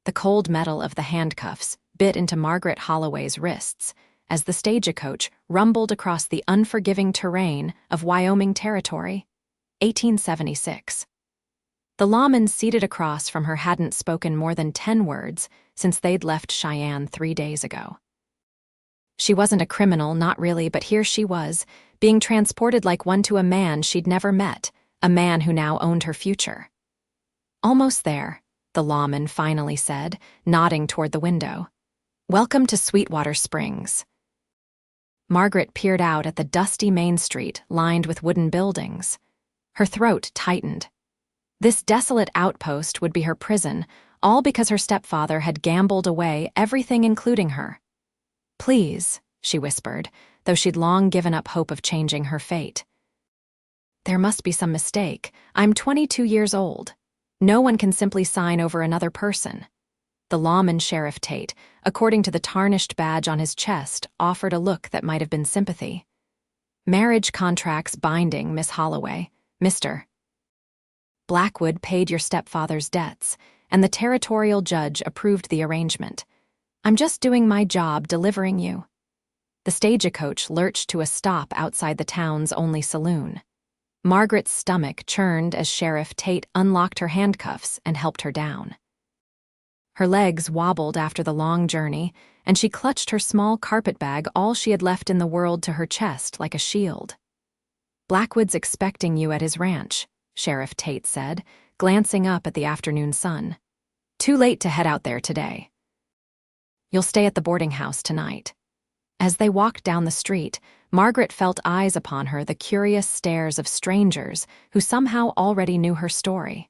The cold metal of the handcuffs bit into Margaret Holloway's wrists as the stagecoach rumbled across the unforgiving terrain of Wyoming Territory, 1876. The lawman seated across from her hadn't spoken more than 10 words since they'd left Cheyenne 3 days ago. She wasn't a criminal, not really, but here she was, being transported like one to a man she'd never met, a man who now owned her future. "Almost there," the lawman finally said, nodding toward the window. "Welcome to Sweetwater Springs." Margaret peered out at the dusty main street lined with wooden buildings. Her throat tightened. This desolate outpost would be her prison, all because her stepfather had gambled away everything, including her. "Please," she whispered, though she'd long given up hope of changing her fate. "There must be some mistake. I'm 22 years old. No one can simply sign over another person." The lawman, Sheriff Tate, according to the tarnished badge on his chest, offered a look that might have been sympathy. "Marriage contracts binding, Miss Holloway. Mr. Blackwood paid your stepfather's debts, and the territorial judge approved the arrangement. I'm just doing my job delivering you." The stagecoach lurched to a stop outside the town's only saloon. Margaret's stomach churned as Sheriff Tate unlocked her handcuffs and helped her down. Her legs wobbled after the long journey, and she clutched her small carpetbag, all she had left in the world, to her chest like a shield. "Blackwood's expecting you at his ranch," Sheriff Tate said, glancing up at the afternoon sun. "Too late to head out there today. You'll stay at the boarding house tonight." As they walked down the street, Margaret felt eyes upon her, the curious stares of strangers who somehow already knew her story.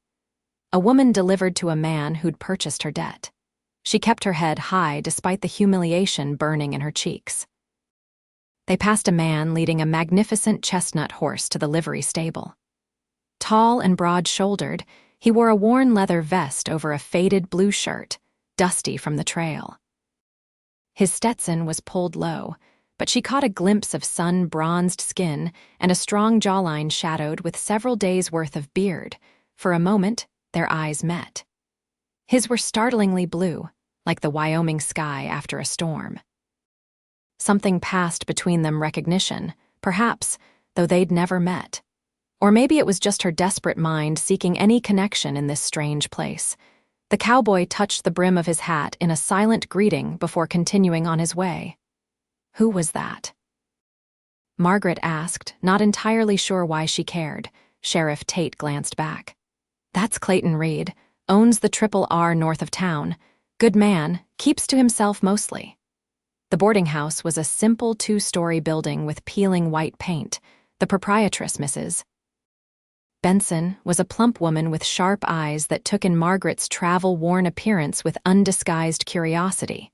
A woman delivered to a man who'd purchased her debt. She kept her head high despite the humiliation burning in her cheeks. They passed a man leading a magnificent chestnut horse to the livery stable. Tall and broad-shouldered, he wore a worn leather vest over a faded blue shirt, dusty from the trail. His Stetson was pulled low, but she caught a glimpse of sun-bronzed skin and a strong jawline shadowed with several days' worth of beard. For a moment, their eyes met. His were startlingly blue, like the Wyoming sky after a storm. Something passed between them, recognition, perhaps, though they'd never met. Or maybe it was just her desperate mind seeking any connection in this strange place. The cowboy touched the brim of his hat in a silent greeting before continuing on his way. "Who was that?" Margaret asked, not entirely sure why she cared. Sheriff Tate glanced back. "That's Clayton Reed, owns the R north of town. Good man, keeps to himself mostly." The boarding house was a simple 2-story building with peeling white paint. The proprietress, Mrs. Benson, was a plump woman with sharp eyes that took in Margaret's travel-worn appearance with undisguised curiosity.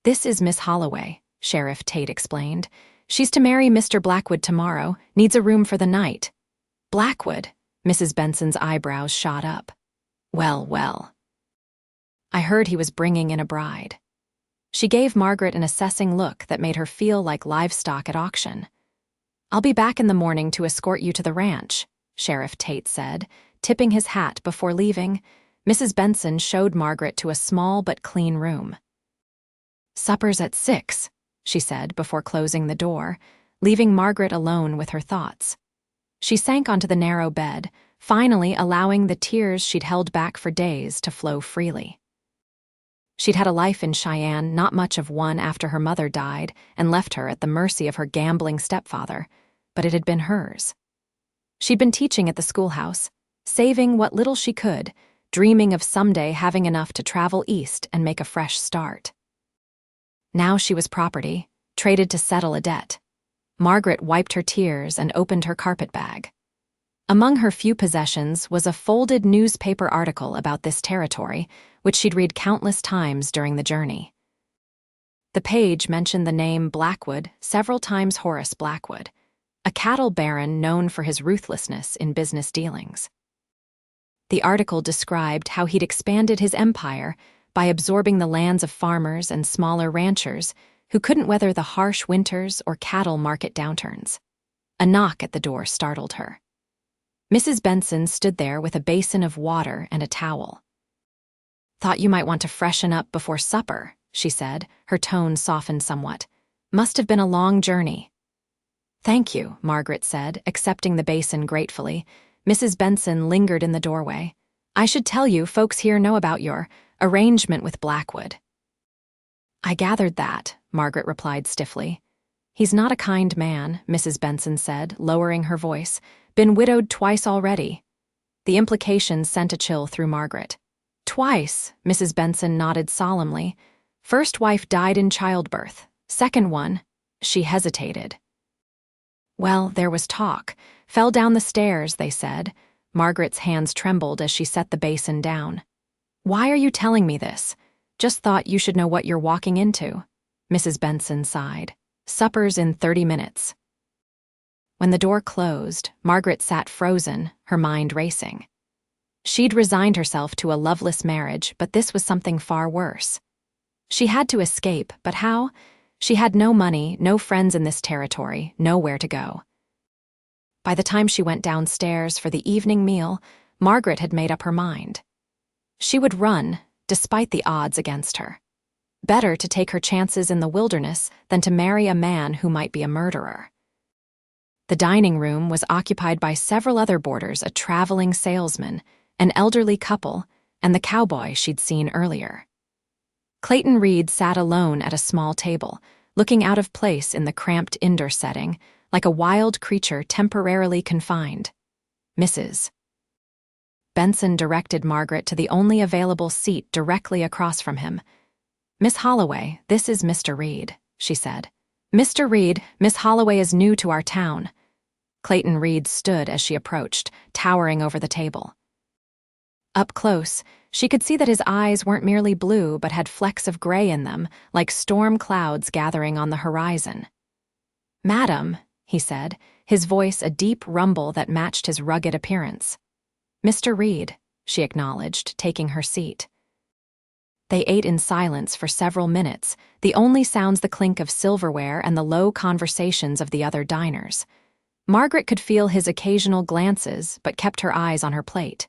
"This is Miss Holloway," Sheriff Tate explained. "She's to marry Mr. Blackwood tomorrow, needs a room for the night." "Blackwood?" Mrs. Benson's eyebrows shot up. Well, well. "I heard he was bringing in a bride." She gave Margaret an assessing look that made her feel like livestock at auction. "I'll be back in the morning to escort you to the ranch," Sheriff Tate said, tipping his hat before leaving. Mrs. Benson showed Margaret to a small but clean room. "Supper's at 6, she said before closing the door, leaving Margaret alone with her thoughts. She sank onto the narrow bed, finally allowing the tears she'd held back for days to flow freely. She'd had a life in Cheyenne, not much of one after her mother died and left her at the mercy of her gambling stepfather, but it had been hers. She'd been teaching at the schoolhouse, saving what little she could, dreaming of someday having enough to travel east and make a fresh start. Now she was property, traded to settle a debt. Margaret wiped her tears and opened her carpetbag. Among her few possessions was a folded newspaper article about this territory, which she'd read countless times during the journey. The page mentioned the name Blackwood several times. Horace Blackwood, a cattle baron known for his ruthlessness in business dealings. The article described how he'd expanded his empire by absorbing the lands of farmers and smaller ranchers who couldn't weather the harsh winters or cattle market downturns. A knock at the door startled her. Mrs. Benson stood there with a basin of water and a towel. Thought you might want to freshen up before supper, she said, her tone softened somewhat. Must have been a long journey. Thank you, Margaret said, accepting the basin gratefully. Mrs. Benson lingered in the doorway. I should tell you, folks here know about your arrangement with Blackwood. I gathered that, Margaret replied stiffly. He's not a kind man, Mrs. Benson said, lowering her voice. Been widowed twice already. The implications sent a chill through Margaret. Twice, Mrs. Benson nodded solemnly. First wife died in childbirth. Second one, she hesitated. Well, there was talk. Fell down the stairs, they said. Margaret's hands trembled as she set the basin down. Why are you telling me this? Just thought you should know what you're walking into. Mrs. Benson sighed. Supper's in 30 minutes. When the door closed, Margaret sat frozen, her mind racing. She'd resigned herself to a loveless marriage, but this was something far worse. She had to escape, but how? She had no money, no friends in this territory, nowhere to go. By the time she went downstairs for the evening meal, Margaret had made up her mind. She would run, despite the odds against her. Better to take her chances in the wilderness than to marry a man who might be a murderer. The dining room was occupied by several other boarders, a traveling salesman, an elderly couple, and the cowboy she'd seen earlier. Clayton Reed sat alone at a small table, looking out of place in the cramped indoor setting, like a wild creature temporarily confined. Mrs. Benson directed Margaret to the only available seat directly across from him. Miss Holloway, this is Mr. Reed, she said. Mr. Reed, Miss Holloway is new to our town. Clayton Reed stood as she approached, towering over the table. Up close, she could see that his eyes weren't merely blue but had flecks of gray in them, like storm clouds gathering on the horizon. Madam, he said, his voice a deep rumble that matched his rugged appearance. Mr. Reed, she acknowledged, taking her seat. They ate in silence for several minutes, the only sounds the clink of silverware and the low conversations of the other diners. Margaret could feel his occasional glances but kept her eyes on her plate.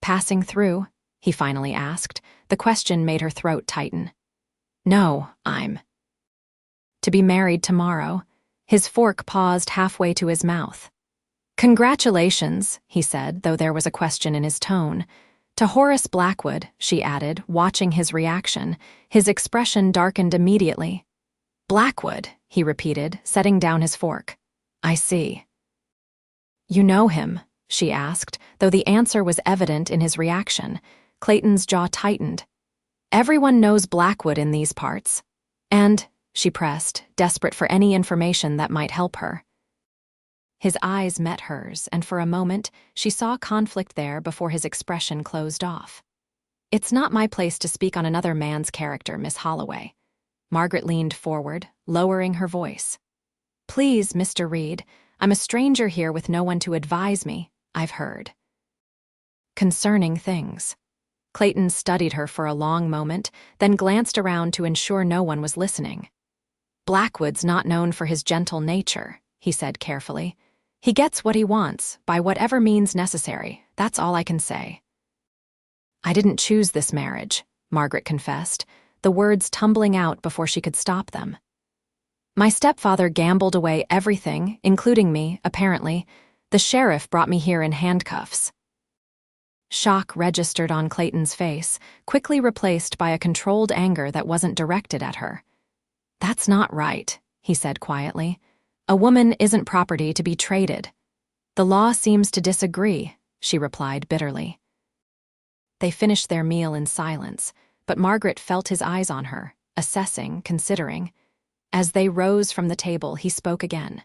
Passing through? He finally asked. The question made her throat tighten. No, I'm to be married tomorrow. His fork paused halfway to his mouth. Congratulations, he said, though there was a question in his tone. To Horace Blackwood, she added, watching his reaction. His expression darkened immediately. Blackwood, he repeated, setting down his fork. I see. You know him? She asked, though the answer was evident in his reaction. Clayton's jaw tightened. Everyone knows Blackwood in these parts. And, she pressed, desperate for any information that might help her. His eyes met hers, and for a moment, she saw conflict there before his expression closed off. It's not my place to speak on another man's character, Miss Holloway. Margaret leaned forward, lowering her voice. Please, Mr. Reed, I'm a stranger here with no one to advise me, I've heard. Concerning things. Clayton studied her for a long moment, then glanced around to ensure no one was listening. Blackwood's not known for his gentle nature, he said carefully. He gets what he wants, by whatever means necessary, that's all I can say. I didn't choose this marriage, Margaret confessed, the words tumbling out before she could stop them. My stepfather gambled away everything, including me, apparently. The sheriff brought me here in handcuffs. Shock registered on Clayton's face, quickly replaced by a controlled anger that wasn't directed at her. That's not right, he said quietly. A woman isn't property to be traded. The law seems to disagree, she replied bitterly. They finished their meal in silence, but Margaret felt his eyes on her, assessing, considering. As they rose from the table, he spoke again.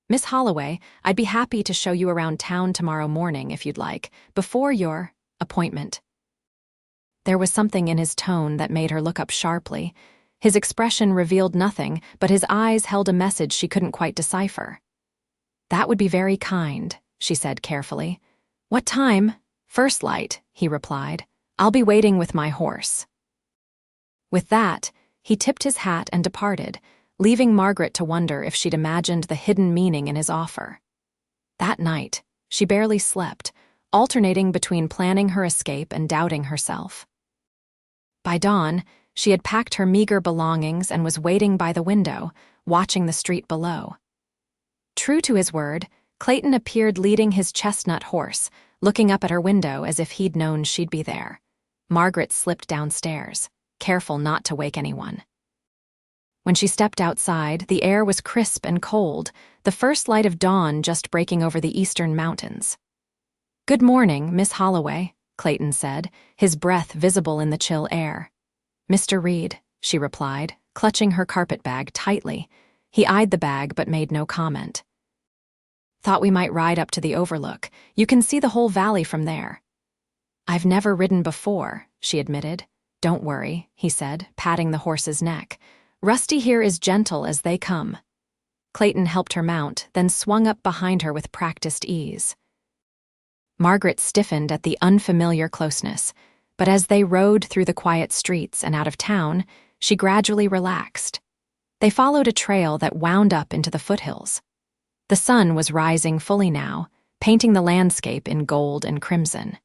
Miss Holloway, I'd be happy to show you around town tomorrow morning if you'd like, before your appointment. There was something in his tone that made her look up sharply. His expression revealed nothing, but his eyes held a message she couldn't quite decipher. That would be very kind, she said carefully. What time? First light, he replied. I'll be waiting with my horse. With that, he tipped his hat and departed, leaving Margaret to wonder if she'd imagined the hidden meaning in his offer. That night, she barely slept, alternating between planning her escape and doubting herself. By dawn, she had packed her meager belongings and was waiting by the window, watching the street below. True to his word, Clayton appeared leading his chestnut horse, looking up at her window as if he'd known she'd be there. Margaret slipped downstairs, careful not to wake anyone. When she stepped outside, the air was crisp and cold, the first light of dawn just breaking over the eastern mountains. "Good morning, Miss Holloway," Clayton said, his breath visible in the chill air. "Mr. Reed," she replied, clutching her carpet bag tightly. He eyed the bag but made no comment. "Thought we might ride up to the overlook. You can see the whole valley from there." "I've never ridden before," she admitted. "Don't worry," he said, patting the horse's neck. "Rusty here is gentle as they come." Clayton helped her mount, then swung up behind her with practiced ease. Margaret stiffened at the unfamiliar closeness, but as they rode through the quiet streets and out of town, she gradually relaxed. They followed a trail that wound up into the foothills. The sun was rising fully now, painting the landscape in gold and crimson.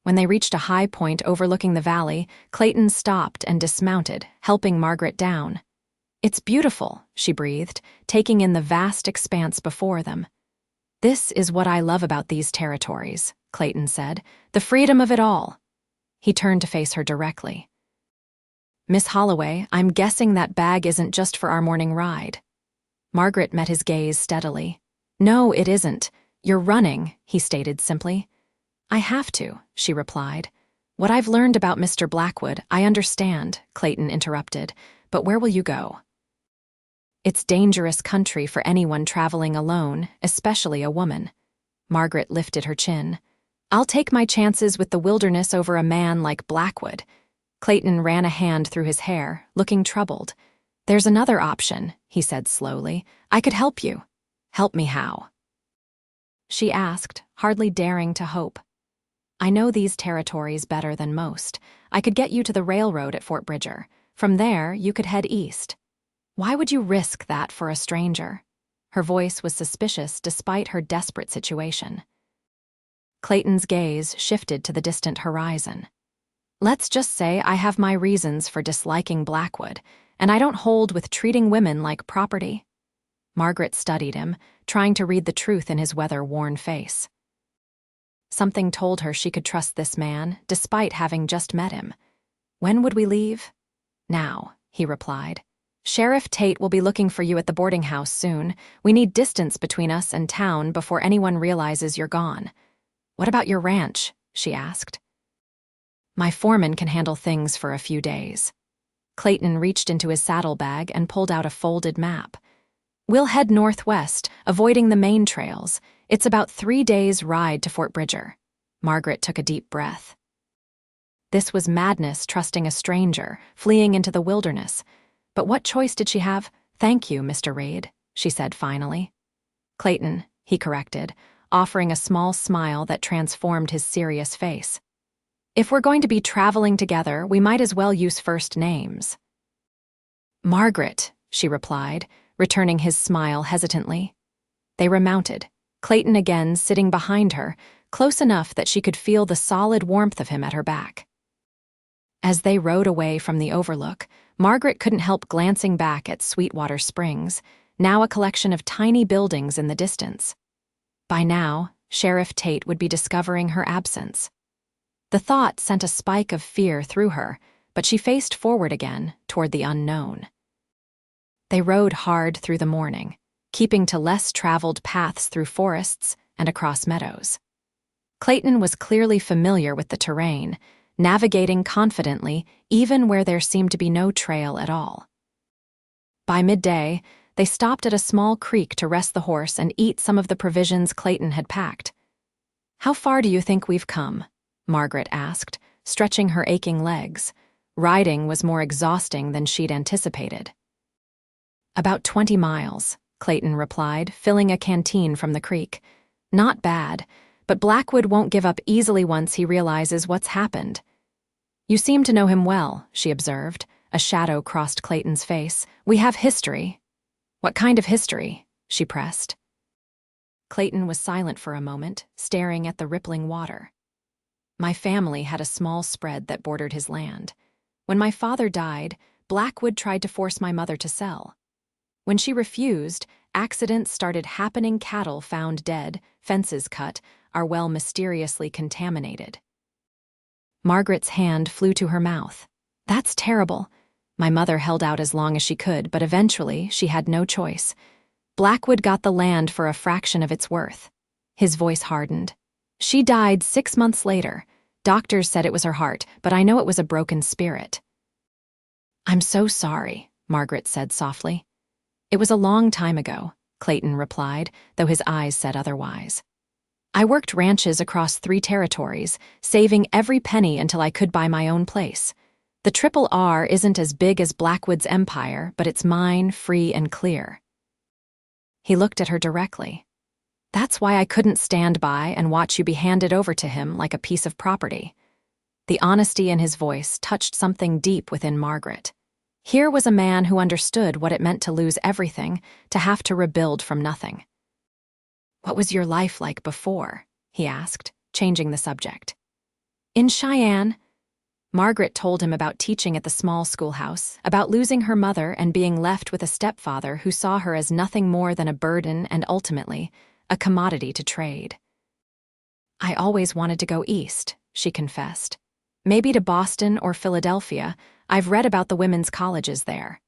When they reached a high point overlooking the valley, Clayton stopped and dismounted, helping Margaret down. "It's beautiful," she breathed, taking in the vast expanse before them. "This is what I love about these territories," Clayton said, "the freedom of it all." He turned to face her directly. "Miss Holloway, I'm guessing that bag isn't just for our morning ride." Margaret met his gaze steadily. "No, it isn't. You're running," he stated simply. "I have to," she replied. "What I've learned about Mr. Blackwood, I understand," Clayton interrupted, "but where will you go?" "It's dangerous country for anyone traveling alone, especially a woman." Margaret lifted her chin. "I'll take my chances with the wilderness over a man like Blackwood." Clayton ran a hand through his hair, looking troubled. "There's another option," he said slowly. "I could help you." "Help me how?" she asked, hardly daring to hope. "I know these territories better than most. I could get you to the railroad at Fort Bridger. From there, you could head east." "Why would you risk that for a stranger?" Her voice was suspicious despite her desperate situation. Clayton's gaze shifted to the distant horizon. "Let's just say I have my reasons for disliking Blackwood, and I don't hold with treating women like property." Margaret studied him, trying to read the truth in his weather-worn face. Something told her she could trust this man, despite having just met him. "When would we leave?" "Now," he replied. "Sheriff Tate will be looking for you at the boarding house soon. We need distance between us and town before anyone realizes you're gone." "What about your ranch?" she asked. "My foreman can handle things for a few days." Clayton reached into his saddlebag and pulled out a folded map. "We'll head northwest, avoiding the main trails. It's about 3 days' ride to Fort Bridger." Margaret took a deep breath. This was madness, trusting a stranger, fleeing into the wilderness. But what choice did she have? "Thank you, Mr. Reed," she said finally. "Clayton," he corrected, offering a small smile that transformed his serious face. "If we're going to be traveling together, we might as well use first names." "Margaret," she replied, returning his smile hesitantly. They remounted, Clayton again sitting behind her, close enough that she could feel the solid warmth of him at her back. As they rode away from the overlook, Margaret couldn't help glancing back at Sweetwater Springs, now a collection of tiny buildings in the distance. By now, Sheriff Tate would be discovering her absence. The thought sent a spike of fear through her, but she faced forward again, toward the unknown. They rode hard through the morning, keeping to less traveled paths through forests and across meadows. Clayton was clearly familiar with the terrain, navigating confidently even where there seemed to be no trail at all. By midday, they stopped at a small creek to rest the horse and eat some of the provisions Clayton had packed. "How far do you think we've come?" Margaret asked, stretching her aching legs. Riding was more exhausting than she'd anticipated. "About 20 miles, Clayton replied, filling a canteen from the creek. "Not bad, but Blackwood won't give up easily once he realizes what's happened." "You seem to know him well," she observed. A shadow crossed Clayton's face. "We have history." "What kind of history?" she pressed. Clayton was silent for a moment, staring at the rippling water. "My family had a small spread that bordered his land. When my father died, Blackwood tried to force my mother to sell. When she refused, accidents started happening. Cattle found dead, fences cut, our well mysteriously contaminated. Margaret's hand flew to her mouth. That's terrible. My mother held out as long as she could, but eventually she had no choice. Blackwood got the land for a fraction of its worth. His voice hardened. She died 6 months later. Doctors said it was her heart, but I know it was a broken spirit. I'm so sorry, Margaret said softly. It was a long time ago, Clayton replied, though his eyes said otherwise. I worked ranches across 3 territories, saving every penny until I could buy my own place. The Triple R isn't as big as Blackwood's empire, but it's mine, free and clear. He looked at her directly. That's why I couldn't stand by and watch you be handed over to him like a piece of property. The honesty in his voice touched something deep within Margaret. Here was a man who understood what it meant to lose everything, to have to rebuild from nothing. What was your life like before? He asked, changing the subject. In Cheyenne, Margaret told him about teaching at the small schoolhouse, about losing her mother and being left with a stepfather who saw her as nothing more than a burden and ultimately, a commodity to trade. I always wanted to go east, she confessed. Maybe to Boston or Philadelphia. I've read about the women's colleges there.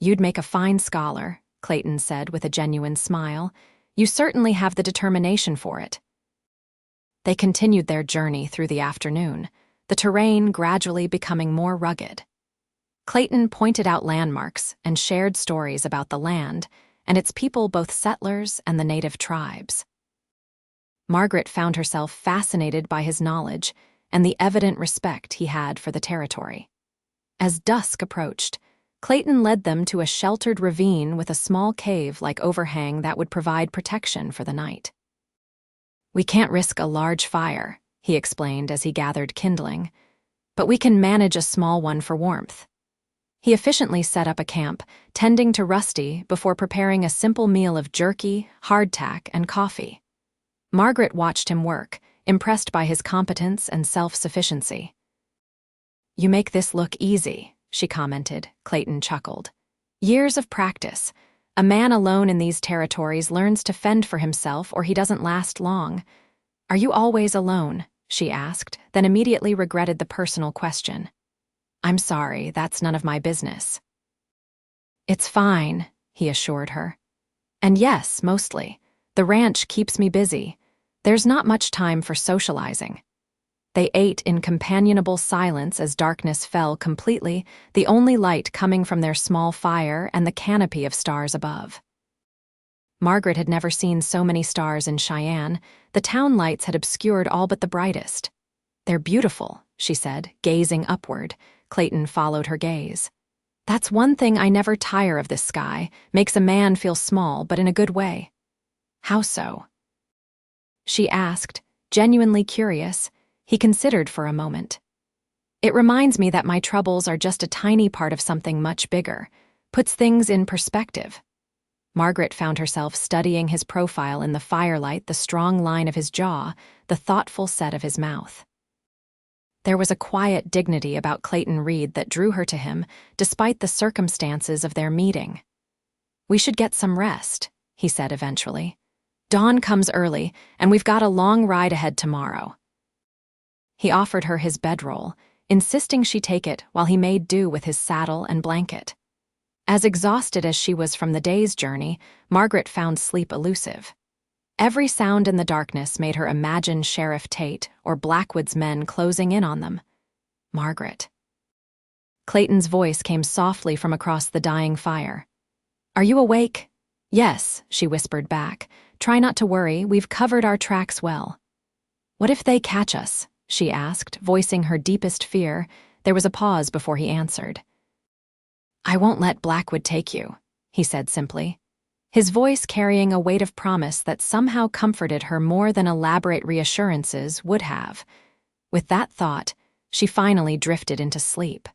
You'd make a fine scholar, Clayton said with a genuine smile. You certainly have the determination for it. They continued their journey through the afternoon, the terrain gradually becoming more rugged. Clayton pointed out landmarks and shared stories about the land and its people, both settlers and the native tribes. Margaret found herself fascinated by his knowledge and the evident respect he had for the territory. As dusk approached, Clayton led them to a sheltered ravine with a small cave-like overhang that would provide protection for the night. We can't risk a large fire, he explained as he gathered kindling, but we can manage a small one for warmth. He efficiently set up a camp, tending to Rusty before preparing a simple meal of jerky, hardtack, and coffee. Margaret watched him work, impressed by his competence and self-sufficiency. You make this look easy, she commented. Clayton chuckled. Years of practice. A man alone in these territories learns to fend for himself or he doesn't last long. Are you always alone? She asked, then immediately regretted the personal question. I'm sorry, that's none of my business. It's fine, he assured her. And yes, mostly. The ranch keeps me busy. There's not much time for socializing. They ate in companionable silence as darkness fell completely, the only light coming from their small fire and the canopy of stars above. Margaret had never seen so many stars in Cheyenne. The town lights had obscured all but the brightest. They're beautiful, she said, gazing upward. Clayton followed her gaze. That's one thing I never tire of this sky, makes a man feel small, but in a good way. How so? She asked, genuinely curious. He considered for a moment. It reminds me that my troubles are just a tiny part of something much bigger, puts things in perspective. Margaret found herself studying his profile in the firelight, the strong line of his jaw, the thoughtful set of his mouth. There was a quiet dignity about Clayton Reed that drew her to him, despite the circumstances of their meeting. We should get some rest, he said eventually. Dawn comes early, and we've got a long ride ahead tomorrow. He offered her his bedroll, insisting she take it while he made do with his saddle and blanket. As exhausted as she was from the day's journey, Margaret found sleep elusive. Every sound in the darkness made her imagine Sheriff Tate or Blackwood's men closing in on them. Margaret. Clayton's voice came softly from across the dying fire. Are you awake? Yes, she whispered back. Try not to worry, we've covered our tracks well. What if they catch us? She asked, voicing her deepest fear. There was a pause before he answered. I won't let Blackwood take you, he said simply, his voice carrying a weight of promise that somehow comforted her more than elaborate reassurances would have. With that thought, she finally drifted into sleep.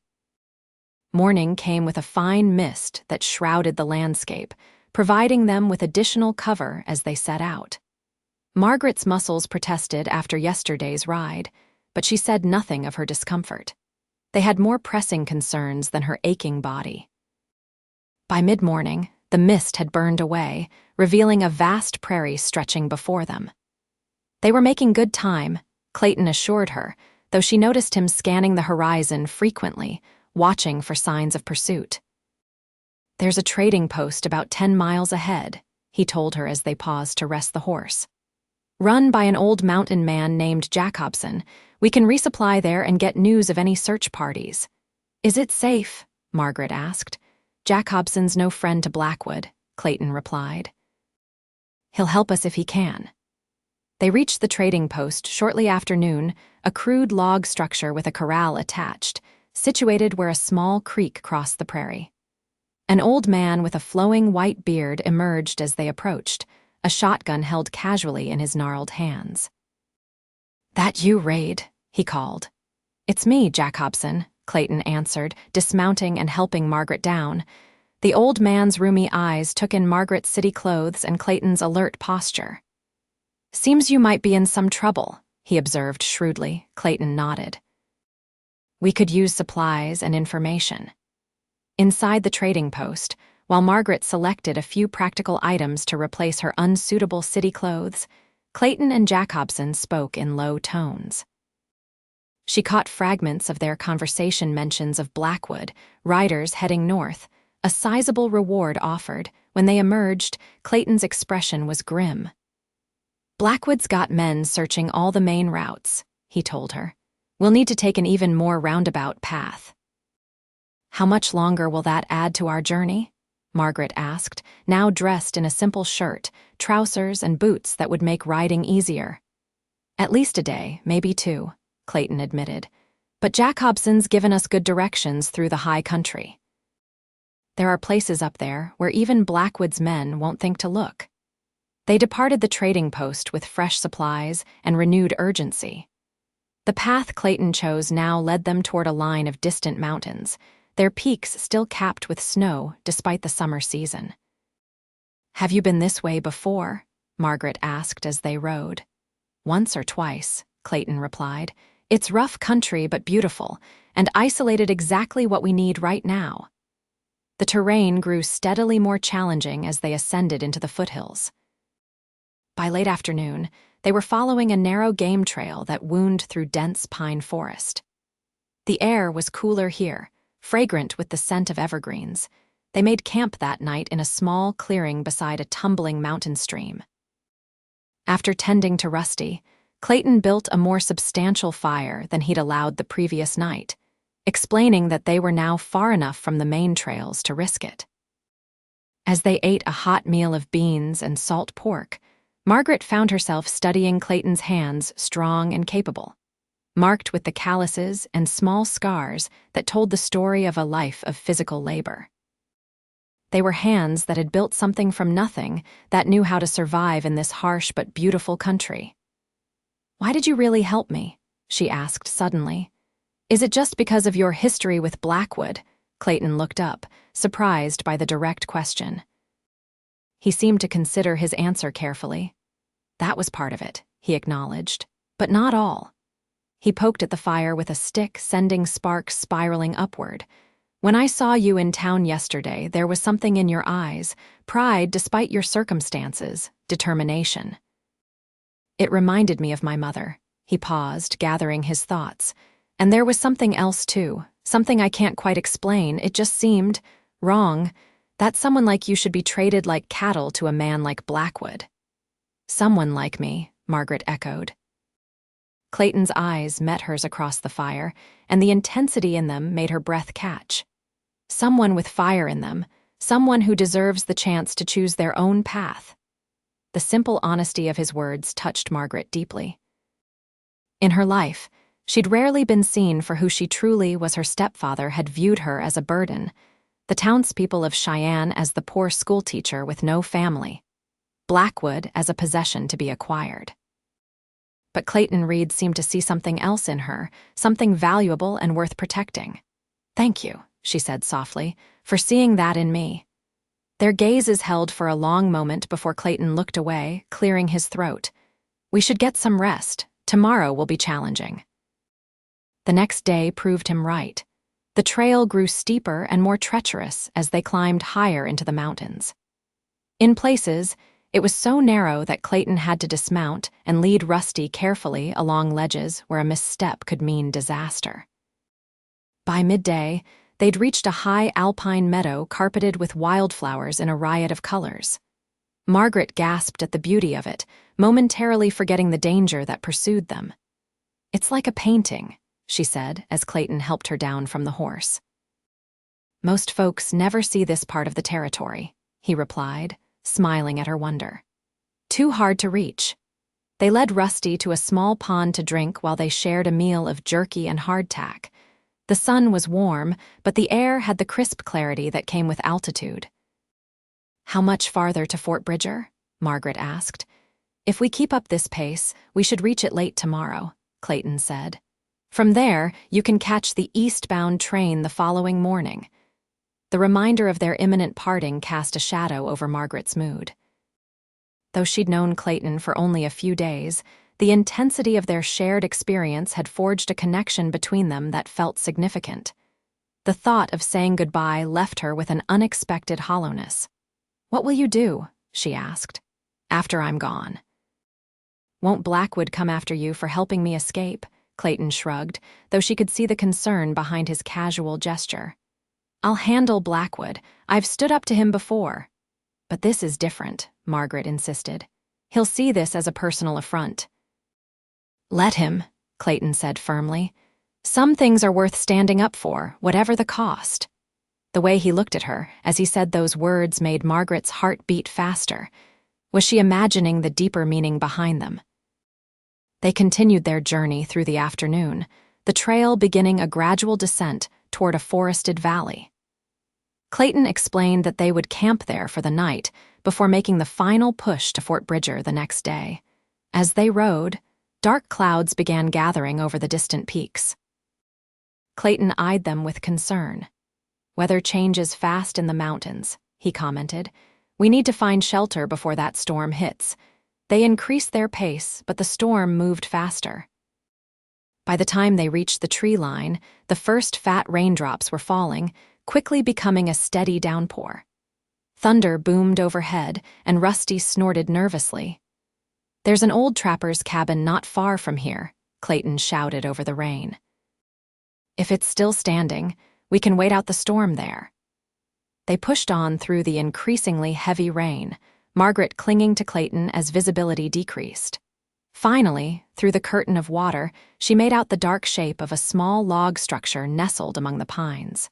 Morning came with a fine mist that shrouded the landscape, providing them with additional cover as they set out. Margaret's muscles protested after yesterday's ride, but she said nothing of her discomfort. They had more pressing concerns than her aching body. By mid-morning, the mist had burned away, revealing a vast prairie stretching before them. They were making good time, Clayton assured her, though she noticed him scanning the horizon frequently, watching for signs of pursuit. "There's a trading post about 10 miles ahead," he told her as they paused to rest the horse. "Run by an old mountain man named Jacobson. We can resupply there and get news of any search parties." "Is it safe?" Margaret asked. "Jacobson's no friend to Blackwood," Clayton replied. "He'll help us if he can." They reached the trading post shortly after noon, a crude log structure with a corral attached, situated where a small creek crossed the prairie. An old man with a flowing white beard emerged as they approached, a shotgun held casually in his gnarled hands. "That you, Raid?" he called. "It's me, Jacobson," Clayton answered, dismounting and helping Margaret down. The old man's roomy eyes took in Margaret's city clothes and Clayton's alert posture. "Seems you might be in some trouble," he observed shrewdly. Clayton nodded. "We could use supplies and information." Inside the trading post, while Margaret selected a few practical items to replace her unsuitable city clothes, Clayton and Jacobson spoke in low tones. She caught fragments of their conversation mentions of Blackwood, riders heading north, a sizable reward offered. When they emerged, Clayton's expression was grim. "Blackwood's got men searching all the main routes," he told her. "We'll need to take an even more roundabout path." "How much longer will that add to our journey?" Margaret asked, now dressed in a simple shirt, trousers, and boots that would make riding easier. "At least a day, maybe 2, Clayton admitted. "But Jacobson's given us good directions through the high country. There are places up there where even Blackwood's men won't think to look." They departed the trading post with fresh supplies and renewed urgency. The path Clayton chose now led them toward a line of distant mountains, their peaks still capped with snow despite the summer season. "Have you been this way before?" Margaret asked as they rode. "Once or twice," Clayton replied. "It's rough country but beautiful, and isolated exactly what we need right now." The terrain grew steadily more challenging as they ascended into the foothills. By late afternoon, they were following a narrow game trail that wound through dense pine forest. The air was cooler here, fragrant with the scent of evergreens. They made camp that night in a small clearing beside a tumbling mountain stream. After tending to Rusty, Clayton built a more substantial fire than he'd allowed the previous night, explaining that they were now far enough from the main trails to risk it. As they ate a hot meal of beans and salt pork, Margaret found herself studying Clayton's hands, strong and capable, marked with the calluses and small scars that told the story of a life of physical labor. They were hands that had built something from nothing, that knew how to survive in this harsh but beautiful country. "Why did you really help me?" she asked suddenly. "Is it just because of your history with Blackwood?" Clayton looked up, surprised by the direct question. He seemed to consider his answer carefully. "That was part of it," he acknowledged, "but not all." He poked at the fire with a stick, sending sparks spiraling upward. "When I saw you in town yesterday, there was something in your eyes, pride despite your circumstances, determination. It reminded me of my mother." He paused, gathering his thoughts. "And there was something else too, something I can't quite explain. It just seemed wrong that someone like you should be traded like cattle to a man like Blackwood." "Someone like me," Margaret echoed. Clayton's eyes met hers across the fire, and the intensity in them made her breath catch. Someone with fire in them, someone who deserves the chance to choose their own path. The simple honesty of his words touched Margaret deeply. In her life, she'd rarely been seen for who she truly was. Her stepfather had viewed her as a burden, the townspeople of Cheyenne as the poor schoolteacher with no family, Blackwood as a possession to be acquired. But Clayton Reed seemed to see something else in her, something valuable and worth protecting. "Thank you," she said softly, "for seeing that in me." Their gazes held for a long moment before Clayton looked away, clearing his throat. "We should get some rest. Tomorrow will be challenging." The next day proved him right. The trail grew steeper and more treacherous as they climbed higher into the mountains. In places, it was so narrow that Clayton had to dismount and lead Rusty carefully along ledges where a misstep could mean disaster. By midday, they'd reached a high alpine meadow carpeted with wildflowers in a riot of colors. Margaret gasped at the beauty of it, momentarily forgetting the danger that pursued them. "It's like a painting," she said as Clayton helped her down from the horse. "Most folks never see this part of the territory," he replied, smiling at her wonder. "Too hard to reach." They led Rusty to a small pond to drink while they shared a meal of jerky and hardtack. The sun was warm, but the air had the crisp clarity that came with altitude. "How much farther to Fort Bridger?" Margaret asked. "If we keep up this pace, we should reach it late tomorrow," Clayton said. "From there, you can catch the eastbound train the following morning." The reminder of their imminent parting cast a shadow over Margaret's mood. Though she'd known Clayton for only a few days, the intensity of their shared experience had forged a connection between them that felt significant. The thought of saying goodbye left her with an unexpected hollowness. "What will you do?" she asked. "After I'm gone." "Won't Blackwood come after you for helping me escape?" Clayton shrugged, though she could see the concern behind his casual gesture. "I'll handle Blackwood. I've stood up to him before." "But this is different," Margaret insisted. "He'll see this as a personal affront." "Let him," Clayton said firmly. "Some things are worth standing up for, whatever the cost." The way he looked at her as he said those words made Margaret's heart beat faster. Was she imagining the deeper meaning behind them? They continued their journey through the afternoon, the trail beginning a gradual descent toward a forested valley. Clayton explained that they would camp there for the night before making the final push to Fort Bridger the next day. As they rode, dark clouds began gathering over the distant peaks. Clayton eyed them with concern. "Weather changes fast in the mountains," he commented. "We need to find shelter before that storm hits." They increased their pace, but the storm moved faster. By the time they reached the tree line, the first fat raindrops were falling, quickly becoming a steady downpour. Thunder boomed overhead, and Rusty snorted nervously. "There's an old trapper's cabin not far from here," Clayton shouted over the rain. "If it's still standing, we can wait out the storm there." They pushed on through the increasingly heavy rain, Margaret clinging to Clayton as visibility decreased. Finally, through the curtain of water, she made out the dark shape of a small log structure nestled among the pines.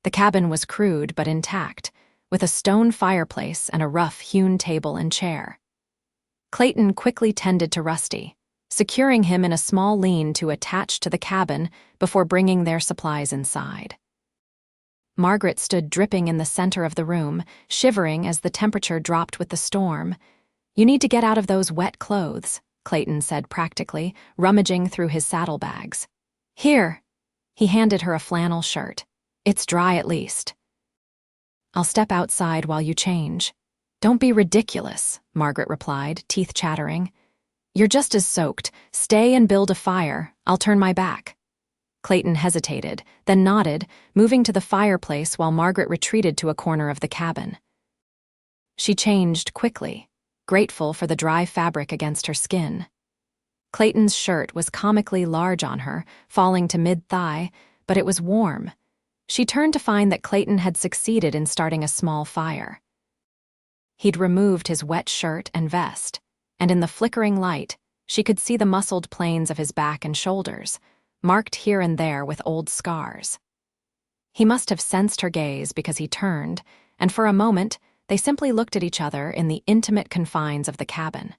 The cabin was crude but intact, with a stone fireplace and a rough-hewn table and chair. Clayton quickly tended to Rusty, securing him in a small lean-to attached to the cabin before bringing their supplies inside. Margaret stood dripping in the center of the room, shivering as the temperature dropped with the storm. "You need to get out of those wet clothes," Clayton said practically, rummaging through his saddlebags. "Here." He handed her a flannel shirt. "It's dry at least." "I'll step outside while you change." "Don't be ridiculous," Margaret replied, teeth chattering. "You're just as soaked. Stay and build a fire. I'll turn my back." Clayton hesitated, then nodded, moving to the fireplace while Margaret retreated to a corner of the cabin. She changed quickly, grateful for the dry fabric against her skin. Clayton's shirt was comically large on her, falling to mid-thigh, but it was warm. She turned to find that Clayton had succeeded in starting a small fire. He'd removed his wet shirt and vest, and in the flickering light, she could see the muscled planes of his back and shoulders, marked here and there with old scars. He must have sensed her gaze because he turned, and for a moment, they simply looked at each other in the intimate confines of the cabin.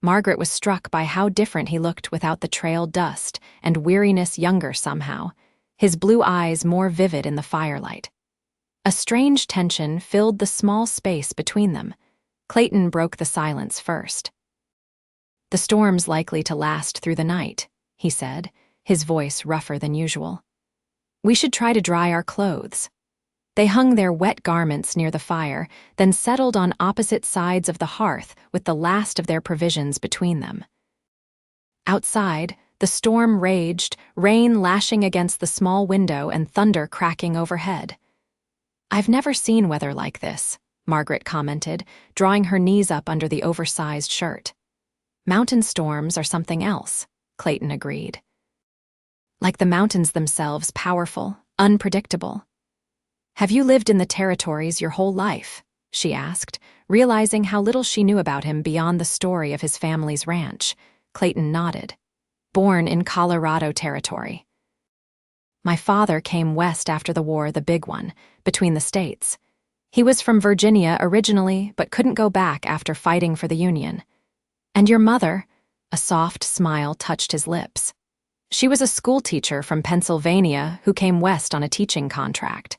Margaret was struck by how different he looked without the trail dust and weariness younger somehow, his blue eyes more vivid in the firelight. A strange tension filled the small space between them. Clayton broke the silence first. "The storm's likely to last through the night," he said, his voice rougher than usual. "We should try to dry our clothes." They hung their wet garments near the fire, then settled on opposite sides of the hearth with the last of their provisions between them. Outside, The storm raged, rain lashing against the small window and thunder cracking overhead. "I've never seen weather like this," Margaret commented, drawing her knees up under the oversized shirt. "Mountain storms are something else," Clayton agreed. "Like the mountains themselves, powerful, unpredictable." "Have you lived in the territories your whole life?" she asked, realizing how little she knew about him beyond the story of his family's ranch. Clayton nodded. "Born in Colorado Territory. My father came west after the war, the big one, between the states. He was from Virginia originally, but couldn't go back after fighting for the Union. And your mother?" A soft smile touched his lips. "She was a schoolteacher from Pennsylvania who came west on a teaching contract.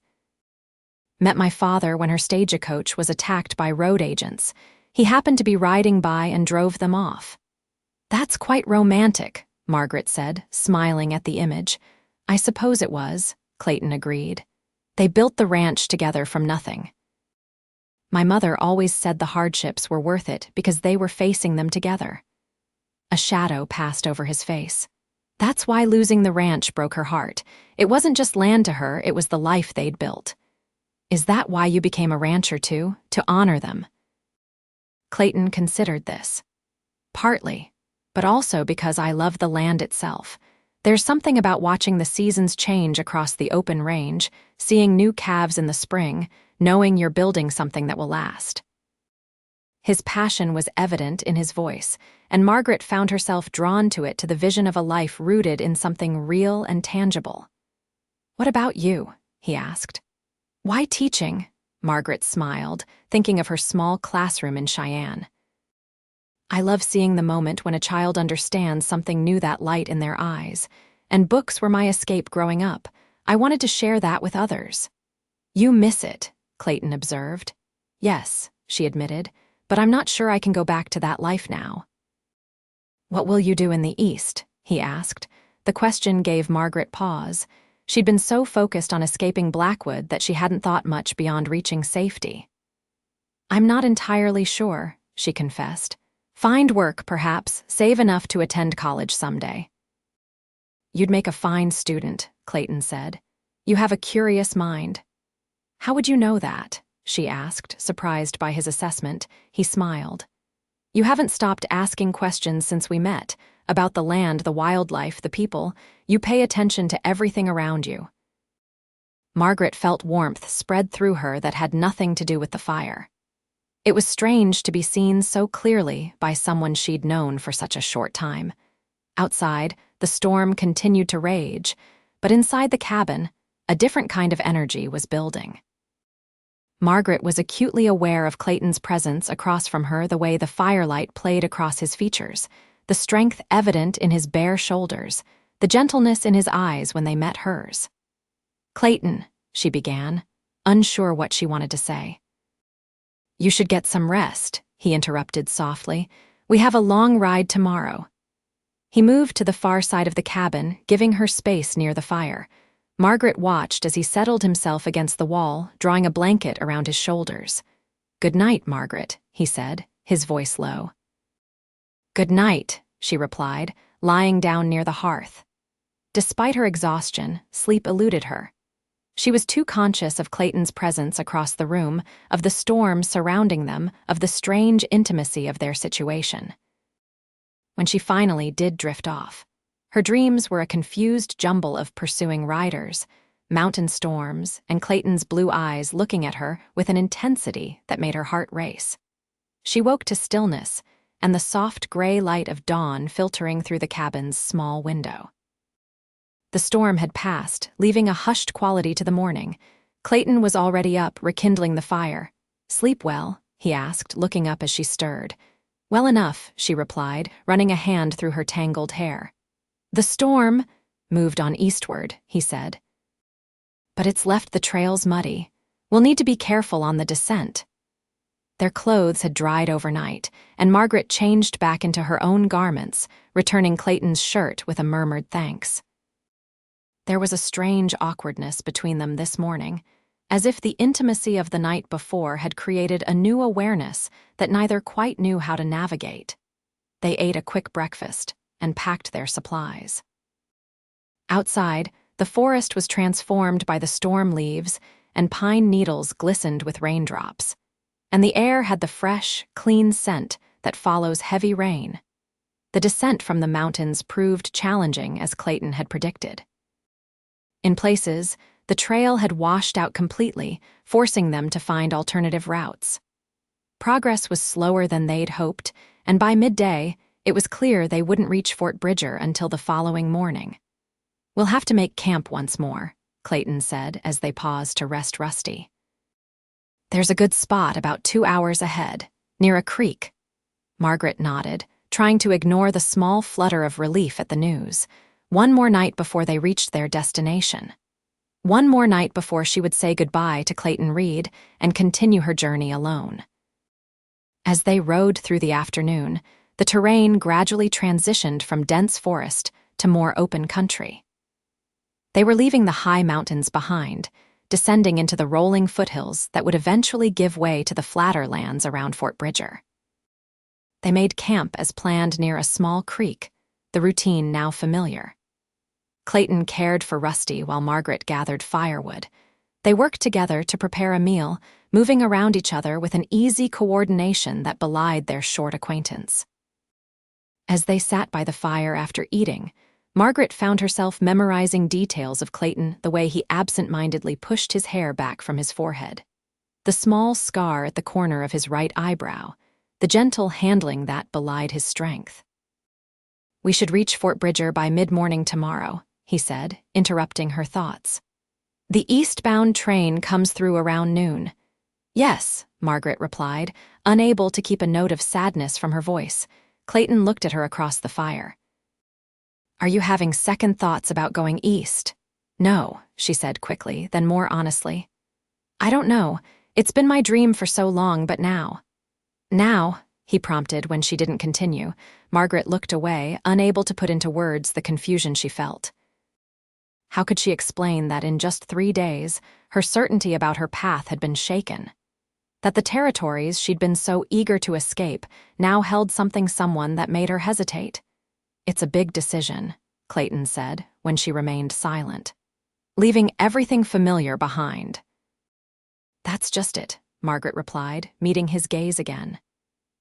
Met my father when her stagecoach was attacked by road agents. He happened to be riding by and drove them off." "That's quite romantic," Margaret said, smiling at the image. "I suppose it was," Clayton agreed. "They built the ranch together from nothing. My mother always said the hardships were worth it because they were facing them together." A shadow passed over his face. That's why losing the ranch broke her heart. It wasn't just land to her, it was the life they'd built. "Is that why you became a rancher too? To honor them?" Clayton considered this. "Partly, but also because I love the land itself. There's something about watching the seasons change across the open range, seeing new calves in the spring, knowing you're building something that will last." His passion was evident in his voice, and Margaret found herself drawn to it, to the vision of a life rooted in something real and tangible. "What about you?" he asked. "Why teaching?" Margaret smiled, thinking of her small classroom in Cheyenne. "I love seeing the moment when a child understands something new, that light in their eyes. And books were my escape growing up. I wanted to share that with others." "You miss it," Clayton observed. "Yes," she admitted, "but I'm not sure I can go back to that life now." "What will you do in the East?" he asked. The question gave Margaret pause. She'd been so focused on escaping Blackwood that she hadn't thought much beyond reaching safety. "I'm not entirely sure," she confessed. "Find work, perhaps, save enough to attend college someday." "You'd make a fine student," Clayton said. "You have a curious mind." "How would you know that?" she asked, surprised by his assessment. He smiled. "You haven't stopped asking questions since we met, about the land, the wildlife, the people. You pay attention to everything around you." Margaret felt warmth spread through her that had nothing to do with the fire. It was strange to be seen so clearly by someone she'd known for such a short time. Outside, the storm continued to rage, but inside the cabin, a different kind of energy was building. Margaret was acutely aware of Clayton's presence across from her, the way the firelight played across his features, the strength evident in his bare shoulders, the gentleness in his eyes when they met hers. "Clayton," she began, unsure what she wanted to say. "You should get some rest," he interrupted softly. "We have a long ride tomorrow." He moved to the far side of the cabin, giving her space near the fire. Margaret watched as he settled himself against the wall, drawing a blanket around his shoulders. "Good night, Margaret," he said, his voice low. "Good night," she replied, lying down near the hearth. Despite her exhaustion, sleep eluded her. She was too conscious of Clayton's presence across the room, of the storm surrounding them, of the strange intimacy of their situation. When she finally did drift off, her dreams were a confused jumble of pursuing riders, mountain storms, and Clayton's blue eyes looking at her with an intensity that made her heart race. She woke to stillness and the soft gray light of dawn filtering through the cabin's small window. The storm had passed, leaving a hushed quality to the morning. Clayton was already up, rekindling the fire. "Sleep well?" he asked, looking up as she stirred. "Well enough," she replied, running a hand through her tangled hair. "The storm moved on eastward," he said. "But it's left the trails muddy. We'll need to be careful on the descent." Their clothes had dried overnight, and Margaret changed back into her own garments, returning Clayton's shirt with a murmured thanks. There was a strange awkwardness between them this morning, as if the intimacy of the night before had created a new awareness that neither quite knew how to navigate. They ate a quick breakfast, and packed their supplies. Outside, the forest was transformed by the storm leaves, and pine needles glistened with raindrops, and the air had the fresh, clean scent that follows heavy rain. The descent from the mountains proved challenging as Clayton had predicted. In places, the trail had washed out completely, forcing them to find alternative routes. Progress was slower than they'd hoped, and by midday, it was clear they wouldn't reach Fort Bridger until the following morning. "We'll have to make camp once more," Clayton said as they paused to rest Rusty. "There's a good spot about 2 hours ahead, near a creek." Margaret nodded, trying to ignore the small flutter of relief at the news. One more night before they reached their destination. One more night before she would say goodbye to Clayton Reed and continue her journey alone. As they rode through the afternoon, the terrain gradually transitioned from dense forest to more open country. They were leaving the high mountains behind, descending into the rolling foothills that would eventually give way to the flatter lands around Fort Bridger. They made camp as planned near a small creek, the routine now familiar. Clayton cared for Rusty while Margaret gathered firewood. They worked together to prepare a meal, moving around each other with an easy coordination that belied their short acquaintance. As they sat by the fire after eating, Margaret found herself memorizing details of Clayton, the way he absent-mindedly pushed his hair back from his forehead, the small scar at the corner of his right eyebrow, the gentle handling that belied his strength. "We should reach Fort Bridger by mid-morning tomorrow," he said, interrupting her thoughts. "The eastbound train comes through around noon." "Yes," Margaret replied, unable to keep a note of sadness from her voice. Clayton looked at her across the fire. "Are you having second thoughts about going east?" "No," she said quickly, then more honestly. "I don't know. It's been my dream for so long, but now." "Now," he prompted when she didn't continue. Margaret looked away, unable to put into words the confusion she felt. How could she explain that in just 3 days, her certainty about her path had been shaken? That the territories she'd been so eager to escape now held someone that made her hesitate? "It's a big decision," Clayton said when she remained silent. "Leaving everything familiar behind." "That's just it," Margaret replied, meeting his gaze again.